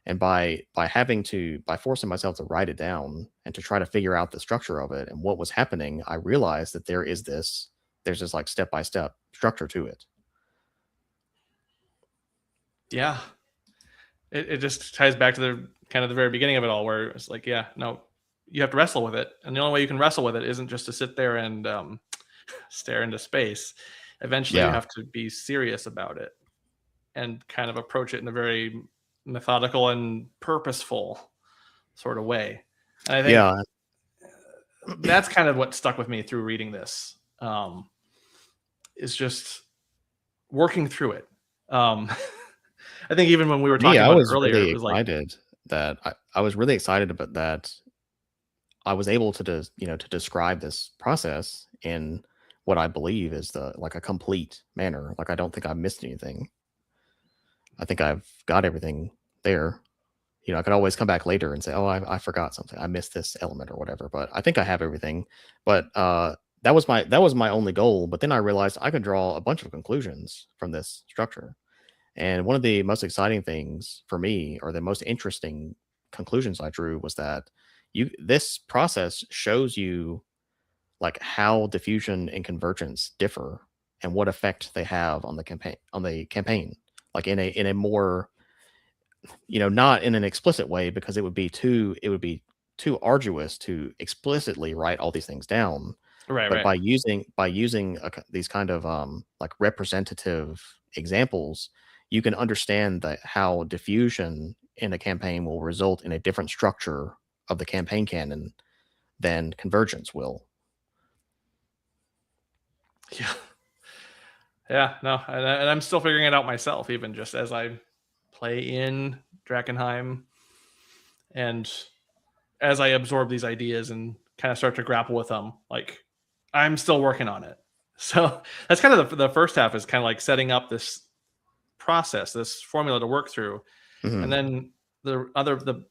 And by forcing myself to write it down and to try to figure out the structure of it and what was happening, I realized that there's this like step-by-step structure to it. Yeah. It just ties back to the kind of the very beginning of it all, where it's like, yeah, no, you have to wrestle with it. And the only way you can wrestle with it isn't just to sit there and stare into space. Eventually you have to be serious about it and kind of approach it in a very methodical and purposeful sort of way. And I think that's kind of what stuck with me through reading this, is just working through it. I think even when we were talking about it earlier, really it was like that I was really excited about that. I was able to describe this process in what I believe is a complete manner. Like I don't think I missed anything. I think I've got everything there. I could always come back later and say, oh, I forgot something. I missed this element or whatever, but I think I have everything. But that was my only goal. But then I realized I could draw a bunch of conclusions from this structure. And one of the most exciting things for me, or the most interesting conclusions I drew, was that this process shows you like how diffusion and convergence differ and what effect they have on the campaign, like in a more, not in an explicit way, because it would be too arduous to explicitly write all these things down. Right, But right. by using these kind of like representative examples, you can understand that how diffusion in a campaign will result in a different structure of the campaign canon than convergence will. Yeah. Yeah, no, and I'm still figuring it out myself, even just as I play in Drakenheim, and as I absorb these ideas and kind of start to grapple with them, like I'm still working on it. So that's kind of the first half is kind of like setting up this process, this formula to work through, and Mhm. then the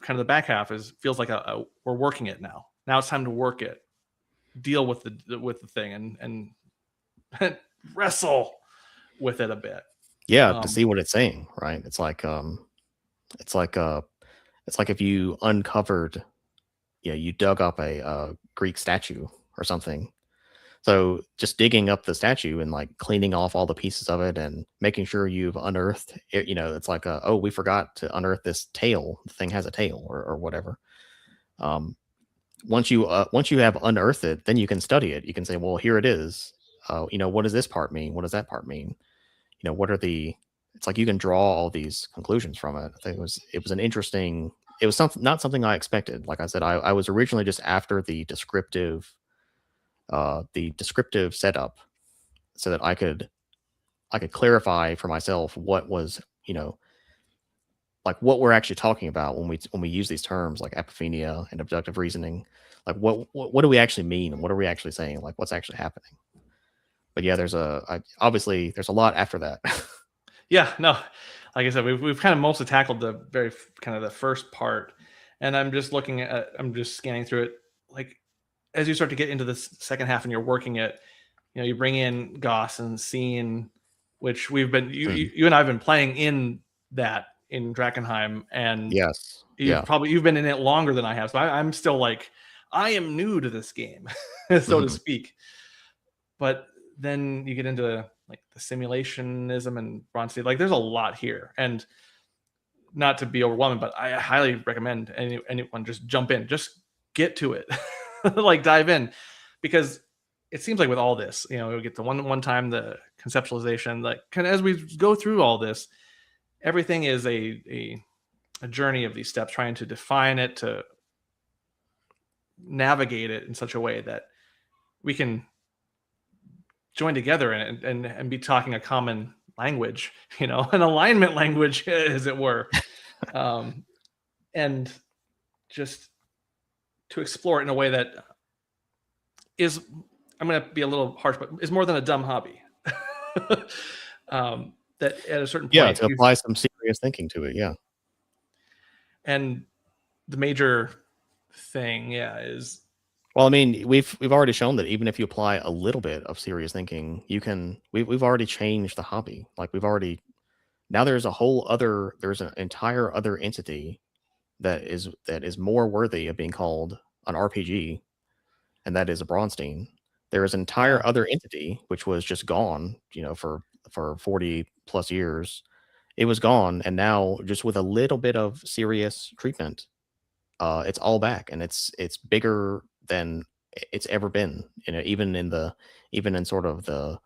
kind of the back half is feels like we're working it now. Now it's time to work it, deal with the thing, and wrestle with it a bit. Yeah, to Um, see what it's saying, right? It's like it's like if you uncovered, yeah, you dug up a Greek statue or something. So just digging up the statue and like cleaning off all the pieces of it and making sure you've unearthed it, it's like oh, we forgot to unearth this tail. The thing has a tail or whatever. Um, once you have unearthed it, then you can study it. You can say, well, here it is. What does this part mean? What does that part mean? What are the? It's like you can draw all these conclusions from it. I think it was an interesting. It was something not something I expected. Like I said, I was originally just after the descriptive setup so that I could clarify for myself what was like what we're actually talking about when we use these terms like apophenia and abductive reasoning. Like what do we actually mean and what are we actually saying? Like what's actually happening? But yeah, obviously there's a lot after that. yeah, no, like I said, we've kind of mostly tackled the kind of the first part, and I'm just scanning through it. Like as you start to get into the second half and you're working it, you bring in Goss and Scene, which we've been Mm. you and I've been playing in that in Drakenheim, and Yes. Yeah. you've been in it longer than I have. So I'm still like I am new to this game, so to Mhm. speak. But then you get into like the simulationism and Bronze. Like there's a lot here, and not to be overwhelming, but I highly recommend anyone just jump in, just get to it, like dive in, because it seems like with all this, we get the one time the conceptualization, like kind of as we go through all this, everything is a journey of these steps, trying to define it, to navigate it in such a way that we can join together and be talking a common language, an alignment language, as it were, um, and just to explore it in a way that is, I'm going to be a little harsh, but is more than a dumb hobby. That at a certain Yeah, point, to apply some serious thinking to it. Yeah. and the major thing, yeah, is Well, I mean, we've already shown that even if you apply a little bit of serious thinking, you can. We've already changed the hobby. Like we've already now there's an entire other entity that is more worthy of being called an RPG, and that is a Bronstein. There is an yeah, entire other entity which was just gone, for 40 plus years. It was gone, and now just with a little bit of serious treatment, it's all back, and it's bigger than it's ever been. Even in sort of the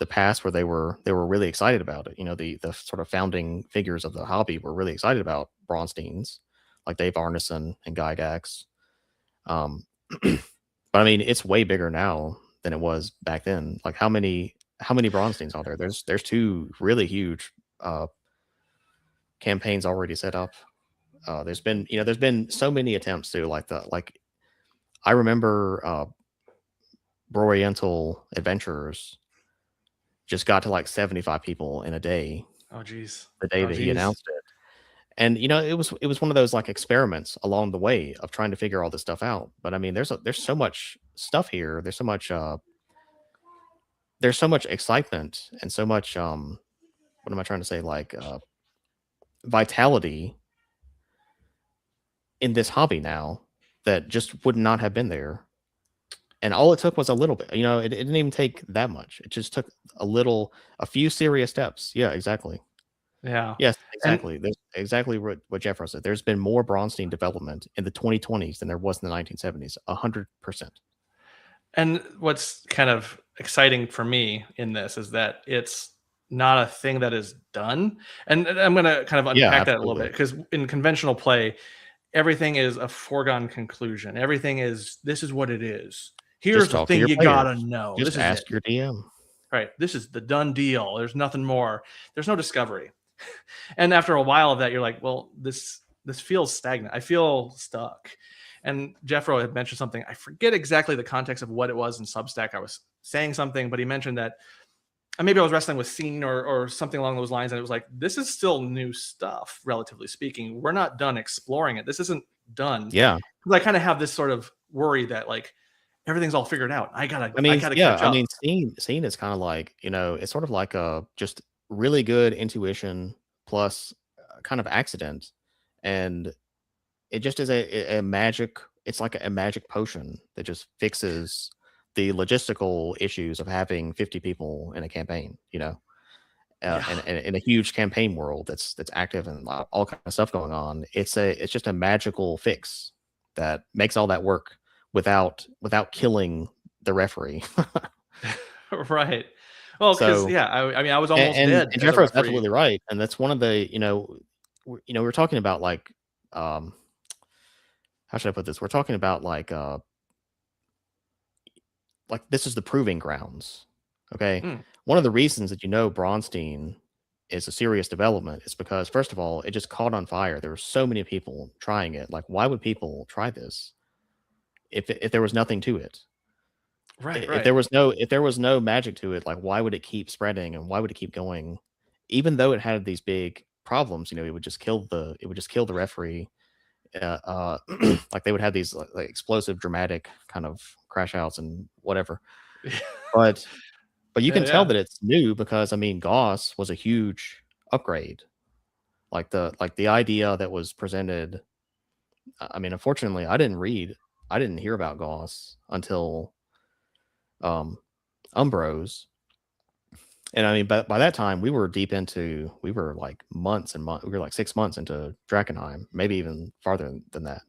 past where they were really excited about it. The sort of founding figures of the hobby were really excited about Bronsteins, like Dave Arneson and Gygax. Um, but I mean, it's way bigger now than it was back then. Like how many Bronsteins are there? There's two really huge uh, campaigns already set up. There's been so many attempts to like I remember Oriental Adventurers just got to like 75 people in a day oh geez, the day oh that he geez, announced it. And it was one of those like experiments along the way of trying to figure all this stuff out. But I mean, there's so much stuff here. There's so much excitement and so much what am I trying to say, like vitality in this hobby now that just would not have been there. And all it took was a little bit. It didn't even take that much. It just took a few serious steps. Yeah, exactly. yeah, Yes, and exactly. There's exactly what Jeffro said. There's been more Bronstein development in the 2020s than there was in the 1970s. 100%. And what's kind of exciting for me in this is that it's not a thing that is done. And I'm going to kind of Yeah, unpack that a little absolutely. bit, because in conventional play, everything is a foregone conclusion. Everything is, this is what it is. Just Here's the talk to thing your you gotta players. know. Just This is it. ask your DM. Right. This is the done deal. There's nothing more. There's no discovery. And after a while of that, you're like, well, this feels stagnant. I feel stuck. And Jeffro had mentioned something. I forget exactly the context of what it was in Substack. I was saying something, but he mentioned that maybe I was wrestling with scene or something along those lines, and it was like, this is still new stuff, relatively speaking. We're not done exploring it. This isn't done. Yeah. Because I kind of have this sort of worry that like everything's all figured out. I gotta Yeah, catch up. scene is kind of like, it's sort of like a just really good intuition plus kind of accident, and it just is a magic. It's like a magic potion that just fixes the logistical issues of having 50 people in a campaign. Yeah. And in a huge campaign world that's active and all kind of stuff going on. It's just a magical fix that makes all that work without killing the referee. Right. Well, because So yeah, I mean, I was almost dead and as a Jeffro's referee. absolutely right, and that's one of the we're talking about like um how should I put this? We're talking about like this is the proving grounds. Okay, Mm, one of the reasons that Bronstein is a serious development is because first of all, it just caught on fire. There were so many people trying it. Like, why would people try this if there was nothing to it? right. If Right. there was no magic to it, like why would it keep spreading and why would it keep going? Even though it had these big problems, it would just kill the referee. Like they would have these like explosive, dramatic kind of crash outs and whatever. But But you Yeah. can tell Yeah. that it's new because, I mean, Gauss was a huge upgrade. Like the idea that was presented. I mean, unfortunately, I didn't hear about Gauss until um, Umbros, and I mean, by that time we were like months and months. We were like 6 months into Drakenheim, maybe even farther than that.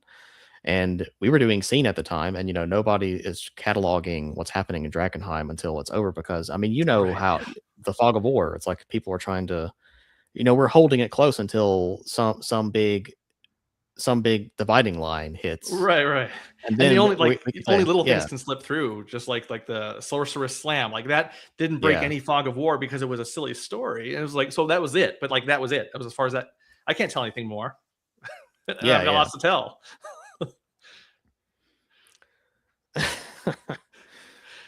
And we were doing scene at the time, and nobody is cataloging what's happening in Drakenheim until it's over because I mean, Right. how the fog of war. It's like people are trying to, we're holding it close until some big dividing line hits, Right. Right. and And the then only we can only say, little things yeah, can slip through, just like the sorceress slam, like that didn't break yeah, any fog of war because it was a silly story. And it was like, so that was it. But like that was it. That was as far as that. I can't tell anything more, and yeah, I've got yeah. lots to tell.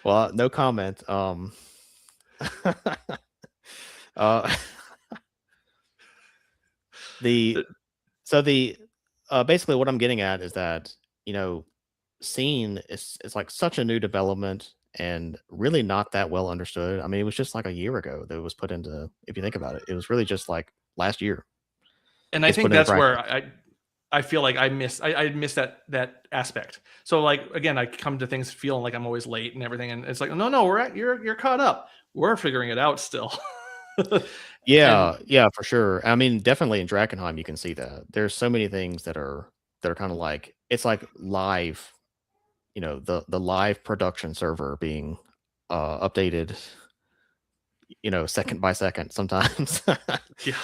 Well, no comment. uh, the so the basically what I'm getting at is that you know scene is like such a new development and really not that well understood. I mean, it was just like a year ago that it was put into. If you think about it, it was really just like last year And I it's think put into that's where practice. I feel like I miss that aspect. So like again, I come to things feeling like I'm always late and everything, and it's like, no, you're caught up. We're figuring it out still. And Yeah, yeah, for sure. I mean, definitely in Drakenheim you can see that. There's so many things that are kind of like it's like live, the live production server being updated, second by second sometimes. yeah,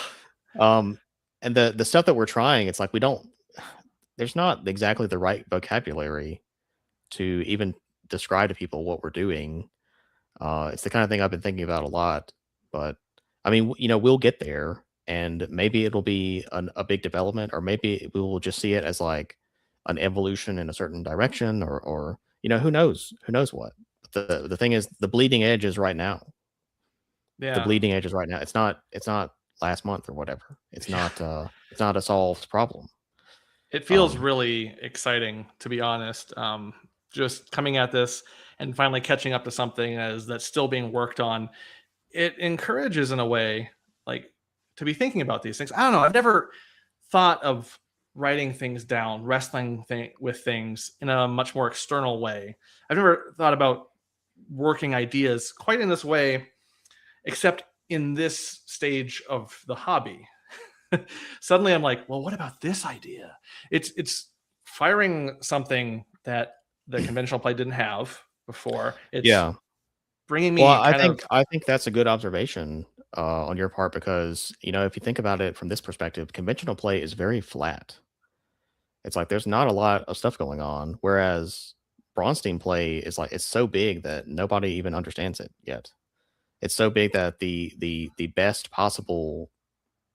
um and the stuff that we're trying, it's like we don't there's not exactly the right vocabulary to even describe to people what we're doing. It's the kind of thing I've been thinking about a lot, but I mean, we'll get there, and maybe it'll be a big development, or maybe we will just see it as like an evolution in a certain direction, or who knows what. The thing is, the bleeding edge is right now. The yeah, bleeding edge is right now. It's not last month or whatever. yeah. It's not a solved problem. It feels Um, really exciting, to be honest. Just coming at this and finally catching up to something as that's still being worked on. It encourages, in a way, like to be thinking about these things. I don't know. I've never thought of writing things down, wrestling with things in a much more external way. I've never thought about working ideas quite in this way, except in this stage of the hobby. Suddenly I'm like, well, what about this idea? It's firing something that the conventional play didn't have. before. It's Yeah. bringing Well, me kind of I think that's a good observation on your part because if you think about it from this perspective, conventional play is very flat. It's like there's not a lot of stuff going on, whereas Bronstein play is like it's so big that nobody even understands it yet. It's so big that the best possible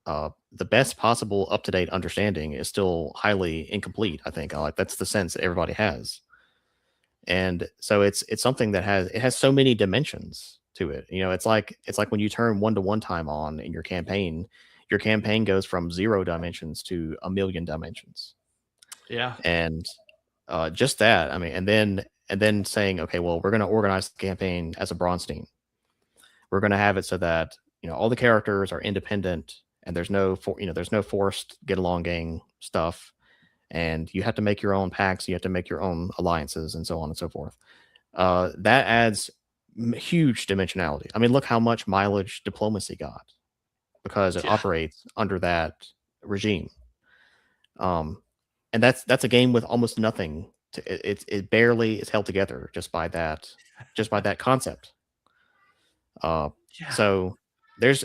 up to date understanding is still highly incomplete. I think like that's the sense that everybody has, and so it's something that has so many dimensions to it. It's like when you turn 1-to-1 time on in your campaign goes from 0 dimensions to a million dimensions, yeah. and just that. I mean, and then saying, okay, well, we're going to organize the campaign as a Bronstein. We're going to have it so that all the characters are independent, and there's no forced get along gang stuff, and you have to make your own packs, you have to make your own alliances, and so on and so forth. That adds huge dimensionality. I mean, look how much mileage diplomacy got because it Yeah. operates under that regime. Um, and that's a game with almost nothing. It barely is held together just by that concept. Uh, Yeah. so there's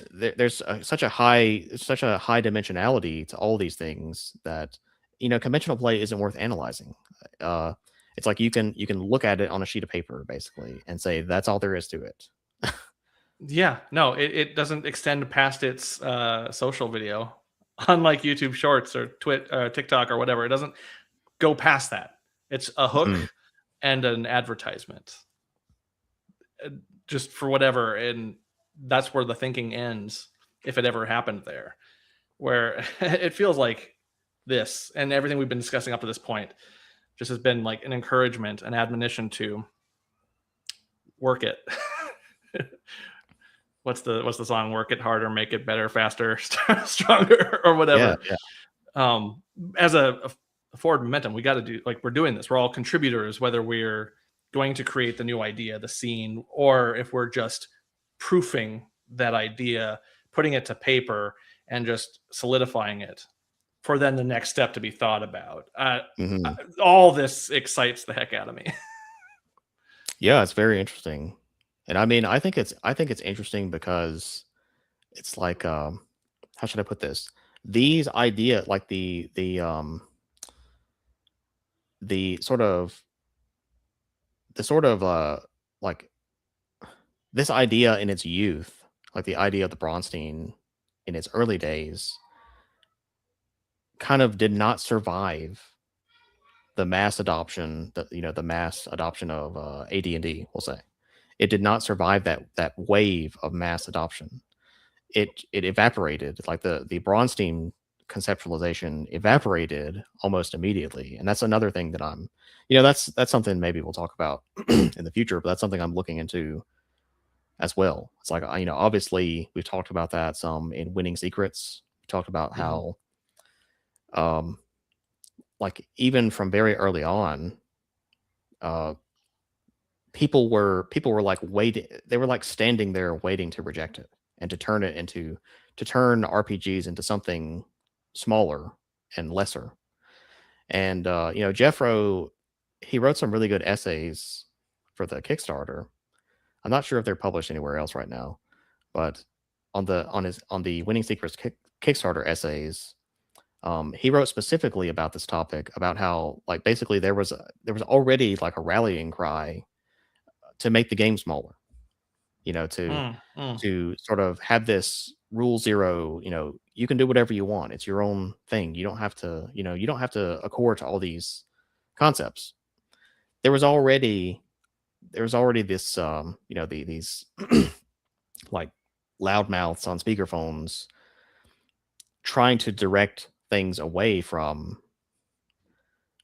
such a high dimensionality to all these things that conventional play isn't worth analyzing. Uh, it's like you can look at it on a sheet of paper basically and say that's all there is to it. Yeah, no, it doesn't extend past its social video, unlike YouTube Shorts or TikTok or whatever. It doesn't go past that. It's a hook Mhm. and an advertisement, uh, just for whatever, and that's where the thinking ends, if it ever happened there. Where it feels like this and everything we've been discussing up to this point just has been like an encouragement, an admonition to work it. What's the song? Work it harder, make it better, faster, stronger, or Yeah, whatever. yeah. Um, as a forward momentum, we got to do like we're doing this. We're all contributors, whether we're going to create the new idea, the scene, or if we're just proofing that idea, putting it to paper, and just solidifying it for then the next step to be thought about. Hmm. All this excites the heck out of me. Yeah, it's very interesting. And I mean, I think it's interesting because it's like how should I put this? These idea like the sort of like this idea in its youth, like the idea of the Bronstein in its early days kind of did not survive the mass adoption, the mass adoption of AD&D, we'll say. It did not survive that wave of mass adoption. It evaporated. Like the Bronstein conceptualization evaporated almost immediately. And that's another thing that that's something maybe we'll talk about in the future, but that's something I'm looking into as well. It's like obviously we've talked about that some in Winning Secrets. We talked about Mhm. how um like even from very early on, uh people were like waiting, they were like standing there waiting to reject it and to turn RPGs into something smaller and lesser. And Jeffro, he wrote some really good essays for the Kickstarter. I'm not sure if they're published anywhere else right now, but on the Winning Secrets Kickstarter essays, he wrote specifically about this topic, about how like basically there was already like a rallying cry to make the game smaller, you know, Mm, mm. to sort of have this rule zero, you can do whatever you want. It's your own thing. You don't have to accord to all these concepts. There was already this these like loudmouths on speakerphones trying to direct things away from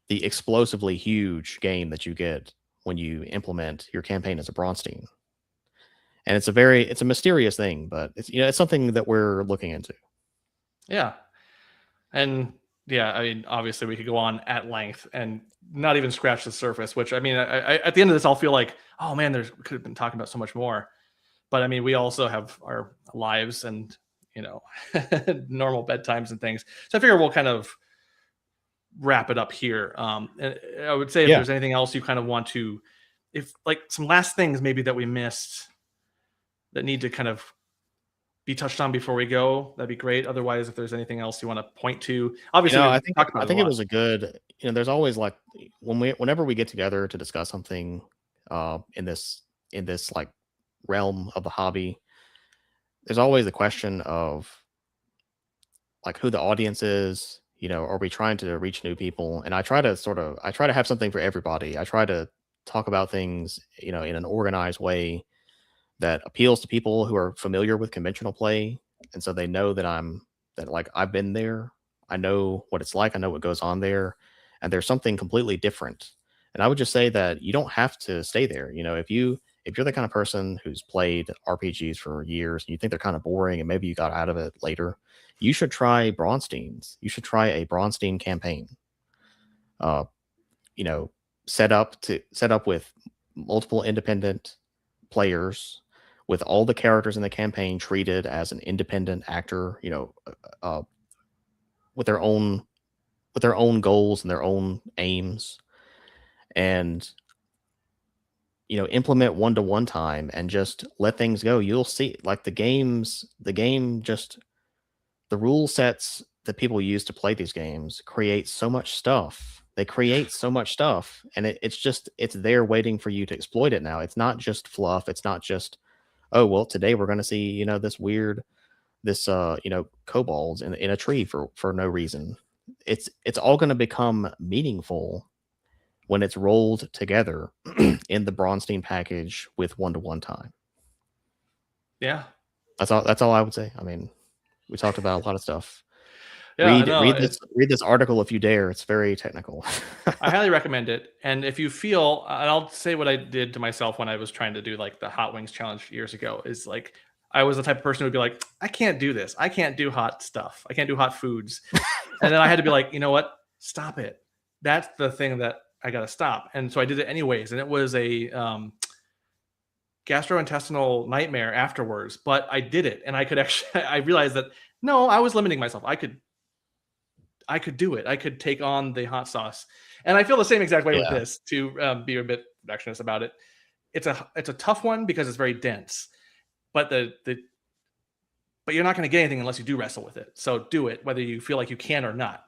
the explosively huge game that you get when you implement your campaign as a Bronstein. And it's a mysterious thing, but it's something that we're looking into. Yeah. And yeah, I mean, obviously we could go on at length and not even scratch the surface, which I mean, at the end of this, I'll feel like, oh man, we could have been talking about so much more. But I mean, we also have our lives and, you know, normal bedtimes and things. So I figure we'll kind of wrap it up here. And I would say if Yeah. there's anything else you kind of want to if like some last things maybe that we missed that need to kind of be touched on before we go, that'd be great. Otherwise, if there's anything else you want to point to, obviously we've talked about I it a think it lot. was a good. There's always like whenever we get together to discuss something in this like realm of the hobby, there's always a question of like who the audience is. Are we trying to reach new people? And I try to have something for everybody. I try to talk about things, in an organized way that appeals to people who are familiar with conventional play, and so they know that like I've been there. I know what it's like. I know what goes on there, and there's something completely different. And I would just say that you don't have to stay there. If you're the kind of person who's played RPGs for years and you think they're kind of boring and maybe you got out of it later, you should try Braunstein's. You should try a Braunstein campaign. Uh, you know, set up with multiple independent players, with all the characters in the campaign treated as an independent actor, uh, with their own goals and their own aims, and implement one-to-one time and just let things go. You'll see, like the rule sets that people use to play these games create so much stuff. They create so much stuff, and it's there waiting for you to exploit it. Now it's not just fluff. It's not just, oh well, today we're going to see this kobolds in a tree for no reason. It's all going to become meaningful when it's rolled together in the Braunstein package with one-to-one time. Yeah. That's all I would say. I mean, we talked about a lot of stuff. Yeah, Read this article if you dare. It's very technical. I highly recommend it. And if you feel, and I'll say what I did to myself when I was trying to do like the hot wings challenge years ago, is like I was the type of person who would be like, I can't do this. I can't do hot stuff. I can't do hot foods. And then I had to be like, you know what? Stop it. That's the thing that I got to stop. And so I did it anyways. And it was a gastrointestinal nightmare afterwards, but I did it. And I could actually, I realized that no, I was limiting myself. I could do it. I could take on the hot sauce. And I feel the same exact way with this, to be a bit perfectionist about it. It's a tough one because it's very dense, but but you're not going to get anything unless you do wrestle with it. So do it, whether you feel like you can or not.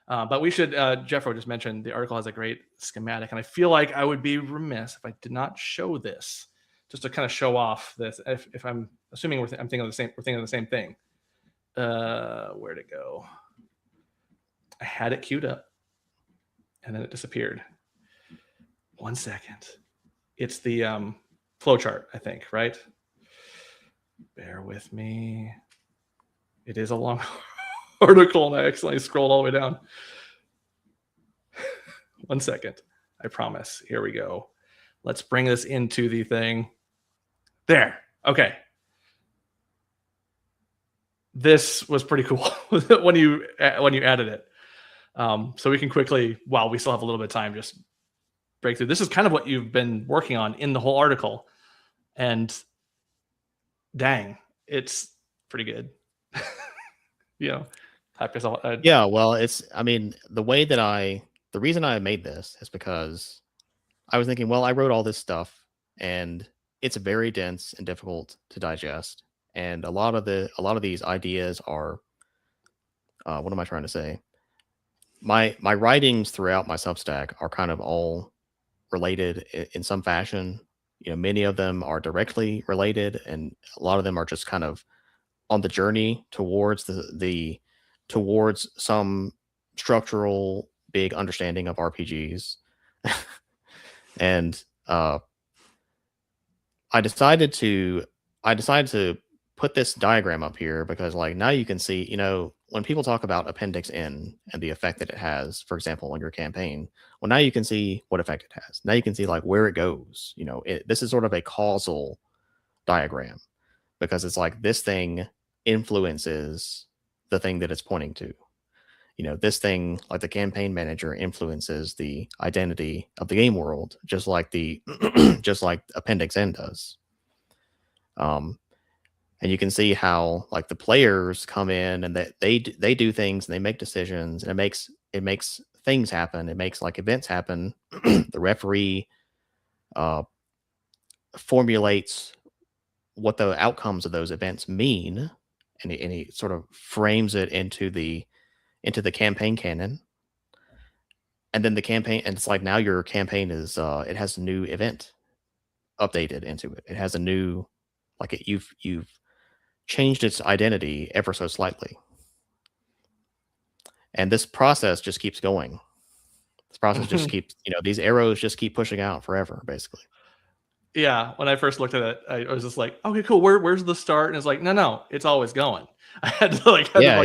But we should, Jeffro just mentioned the article has a great schematic, and I feel like I would be remiss if I did not show this, just to kind of show off this. If I'm assuming we're thinking of the same thing. Where'd it go? I had it queued up and then it disappeared. 1 second. It's the flow chart, I think, right? Bear with me. It is a long article and I accidentally scrolled all the way down. 1 second. I promise. Here we go. Let's bring this into the thing. There. Okay. This was pretty cool when you added it. So we can quickly, while we still have a little bit of time, just break through. This is kind of what you've been working on in the whole article. And dang, it's pretty good. Type yourself. Yeah, well, the reason I made this is because I was thinking, well, I wrote all this stuff and it's very dense and difficult to digest. And a lot of these ideas are, what am I trying to say? My writings throughout my Substack are kind of all related in some fashion. Many of them are directly related, and a lot of them are just kind of on the journey towards towards some structural big understanding of RPGs. And I decided to put this diagram up here because like now you can see, when people talk about Appendix N and the effect that it has, for example, on your campaign, well, now you can see what effect it has. Now you can see like where it goes. This is sort of a causal diagram because it's like this thing influences the thing that it's pointing to. This thing, like the campaign manager, influences the identity of the game world, just like just like Appendix N does. And you can see how like the players come in and that they do things and they make decisions, and it makes things happen. It makes like events happen. The referee uh, formulates what the outcomes of those events mean, and he sort of frames it into the campaign canon. And then the campaign, and it's like now your campaign is it has a new event updated into it. It has a new, like you've changed its identity ever so slightly. And this process just keeps going. This process just keeps, these arrows just keep pushing out forever, basically. Yeah, when I first looked at it, I was just like, okay, cool. Where's the start? And it's like, no, it's always going. I had to like, Yeah.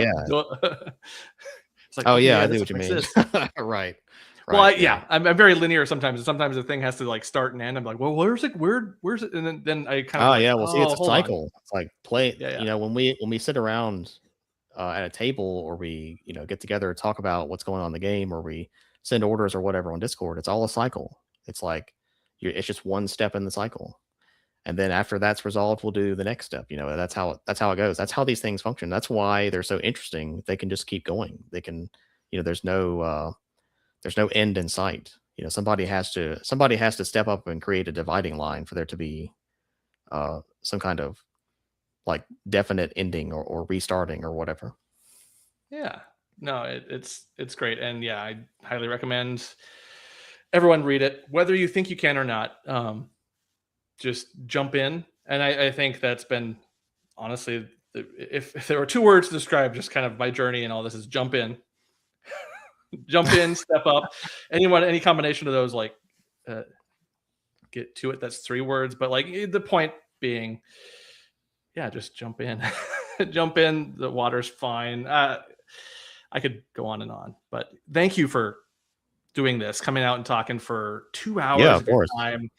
It's like, Oh okay, yeah, I this see what you mean. exists. Right. Well, I'm very linear sometimes. Sometimes the thing has to like start and end. I'm like, well, where's it? Where's it? And then I kind of yeah. Well, see, it's a hold on. cycle. It's like play. Yeah. When we sit around at a table, or we get together and talk about what's going on in the game, or we send orders or whatever on Discord, it's all a cycle. It's like it's just one step in the cycle, and then after that's resolved, we'll do the next step. That's how it goes. That's how these things function. That's why they're so interesting. They can just keep going. They can, there's no end in sight. Somebody has to step up and create a dividing line for there to be some kind of like definite ending or restarting or whatever. Yeah, no, it's great. And yeah, I highly recommend everyone read it, whether you think you can or not. Just jump in. And I think that's been, honestly, if there were 2 words to describe just kind of my journey and all this, is jump in. Jump in, step up. Any combination of those, like, get to it. That's 3 words. But like the point being, yeah, just jump in. Jump in. The water's fine. I could go on and on, but thank you for doing this, coming out and talking for 2 hours Yeah, of your course. time.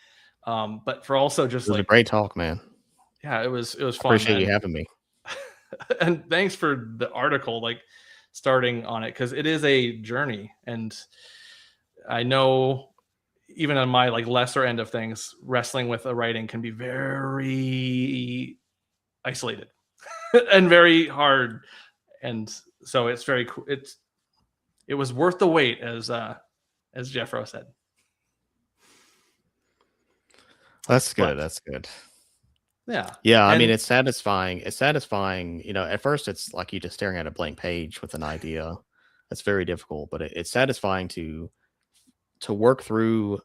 But for also just It was like, a great talk, man. yeah, it was fun. Appreciate you having me. And thanks for the article, like starting on it, because it is a journey. And I know even on my like lesser end of things, wrestling with a writing can be very isolated and very hard. And so it's very cool. It was worth the wait, as Jeffro said. That's good. But, that's good. Yeah. Yeah, I mean, it's satisfying. It's satisfying. At first it's like you just staring at a blank page with an idea. That's very difficult, but it's satisfying to work through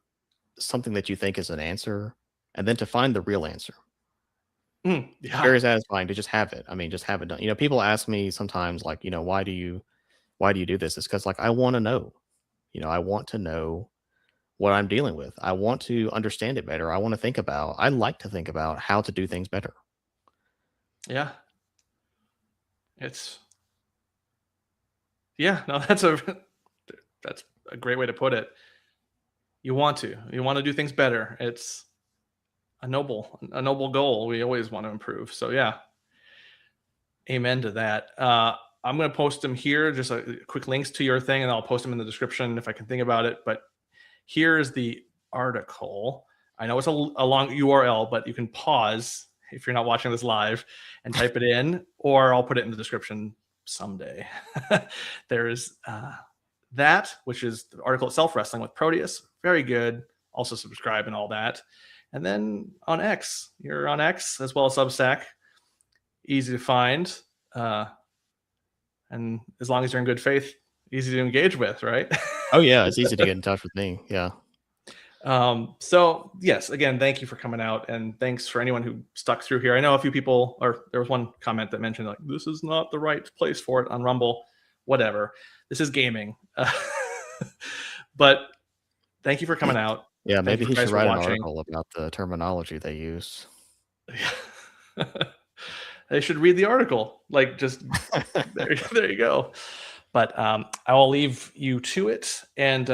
something that you think is an answer, and then to find the real answer. Yeah. Very satisfying to just have it. I mean, just have it done. People ask me sometimes, like, why do you do this? It's because, like, I want to know. I want to know what I'm dealing with. I want to understand it better. I like to think about how to do things better. Yeah. No, that's a great way to put it. You want to do things better. It's a noble goal. We always want to improve. So yeah, amen to that. I'm going to post them here, just quick links to your thing, and I'll post them in the description if I can think about it. But here's the article. I know it's a long URL, but you can pause if you're not watching this live and type it in, or I'll put it in the description someday. There's that, which is the article itself, Wrestling with Proteus. Very good. Also subscribe and all that. And then on X, you're on X as well as Substack. Easy to find. And as long as you're in good faith, easy to engage with, right? Oh yeah, it's easy to get in touch with me. Yeah. So yes, again, thank you for coming out, and thanks for anyone who stuck through here. I know a few people, or there was one comment that mentioned like, this is not the right place for it on Rumble. Whatever. This is gaming. But thank you for coming out. Yeah, maybe he should write an article about the terminology they use. They should read the article. Like, just there you go. But I will leave you to it. And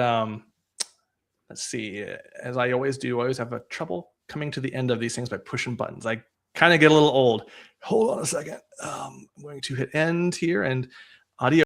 let's see. As I always do, I always have a trouble coming to the end of these things by pushing buttons. I kind of get a little old. Hold on a second. I'm going to hit end here, and audio.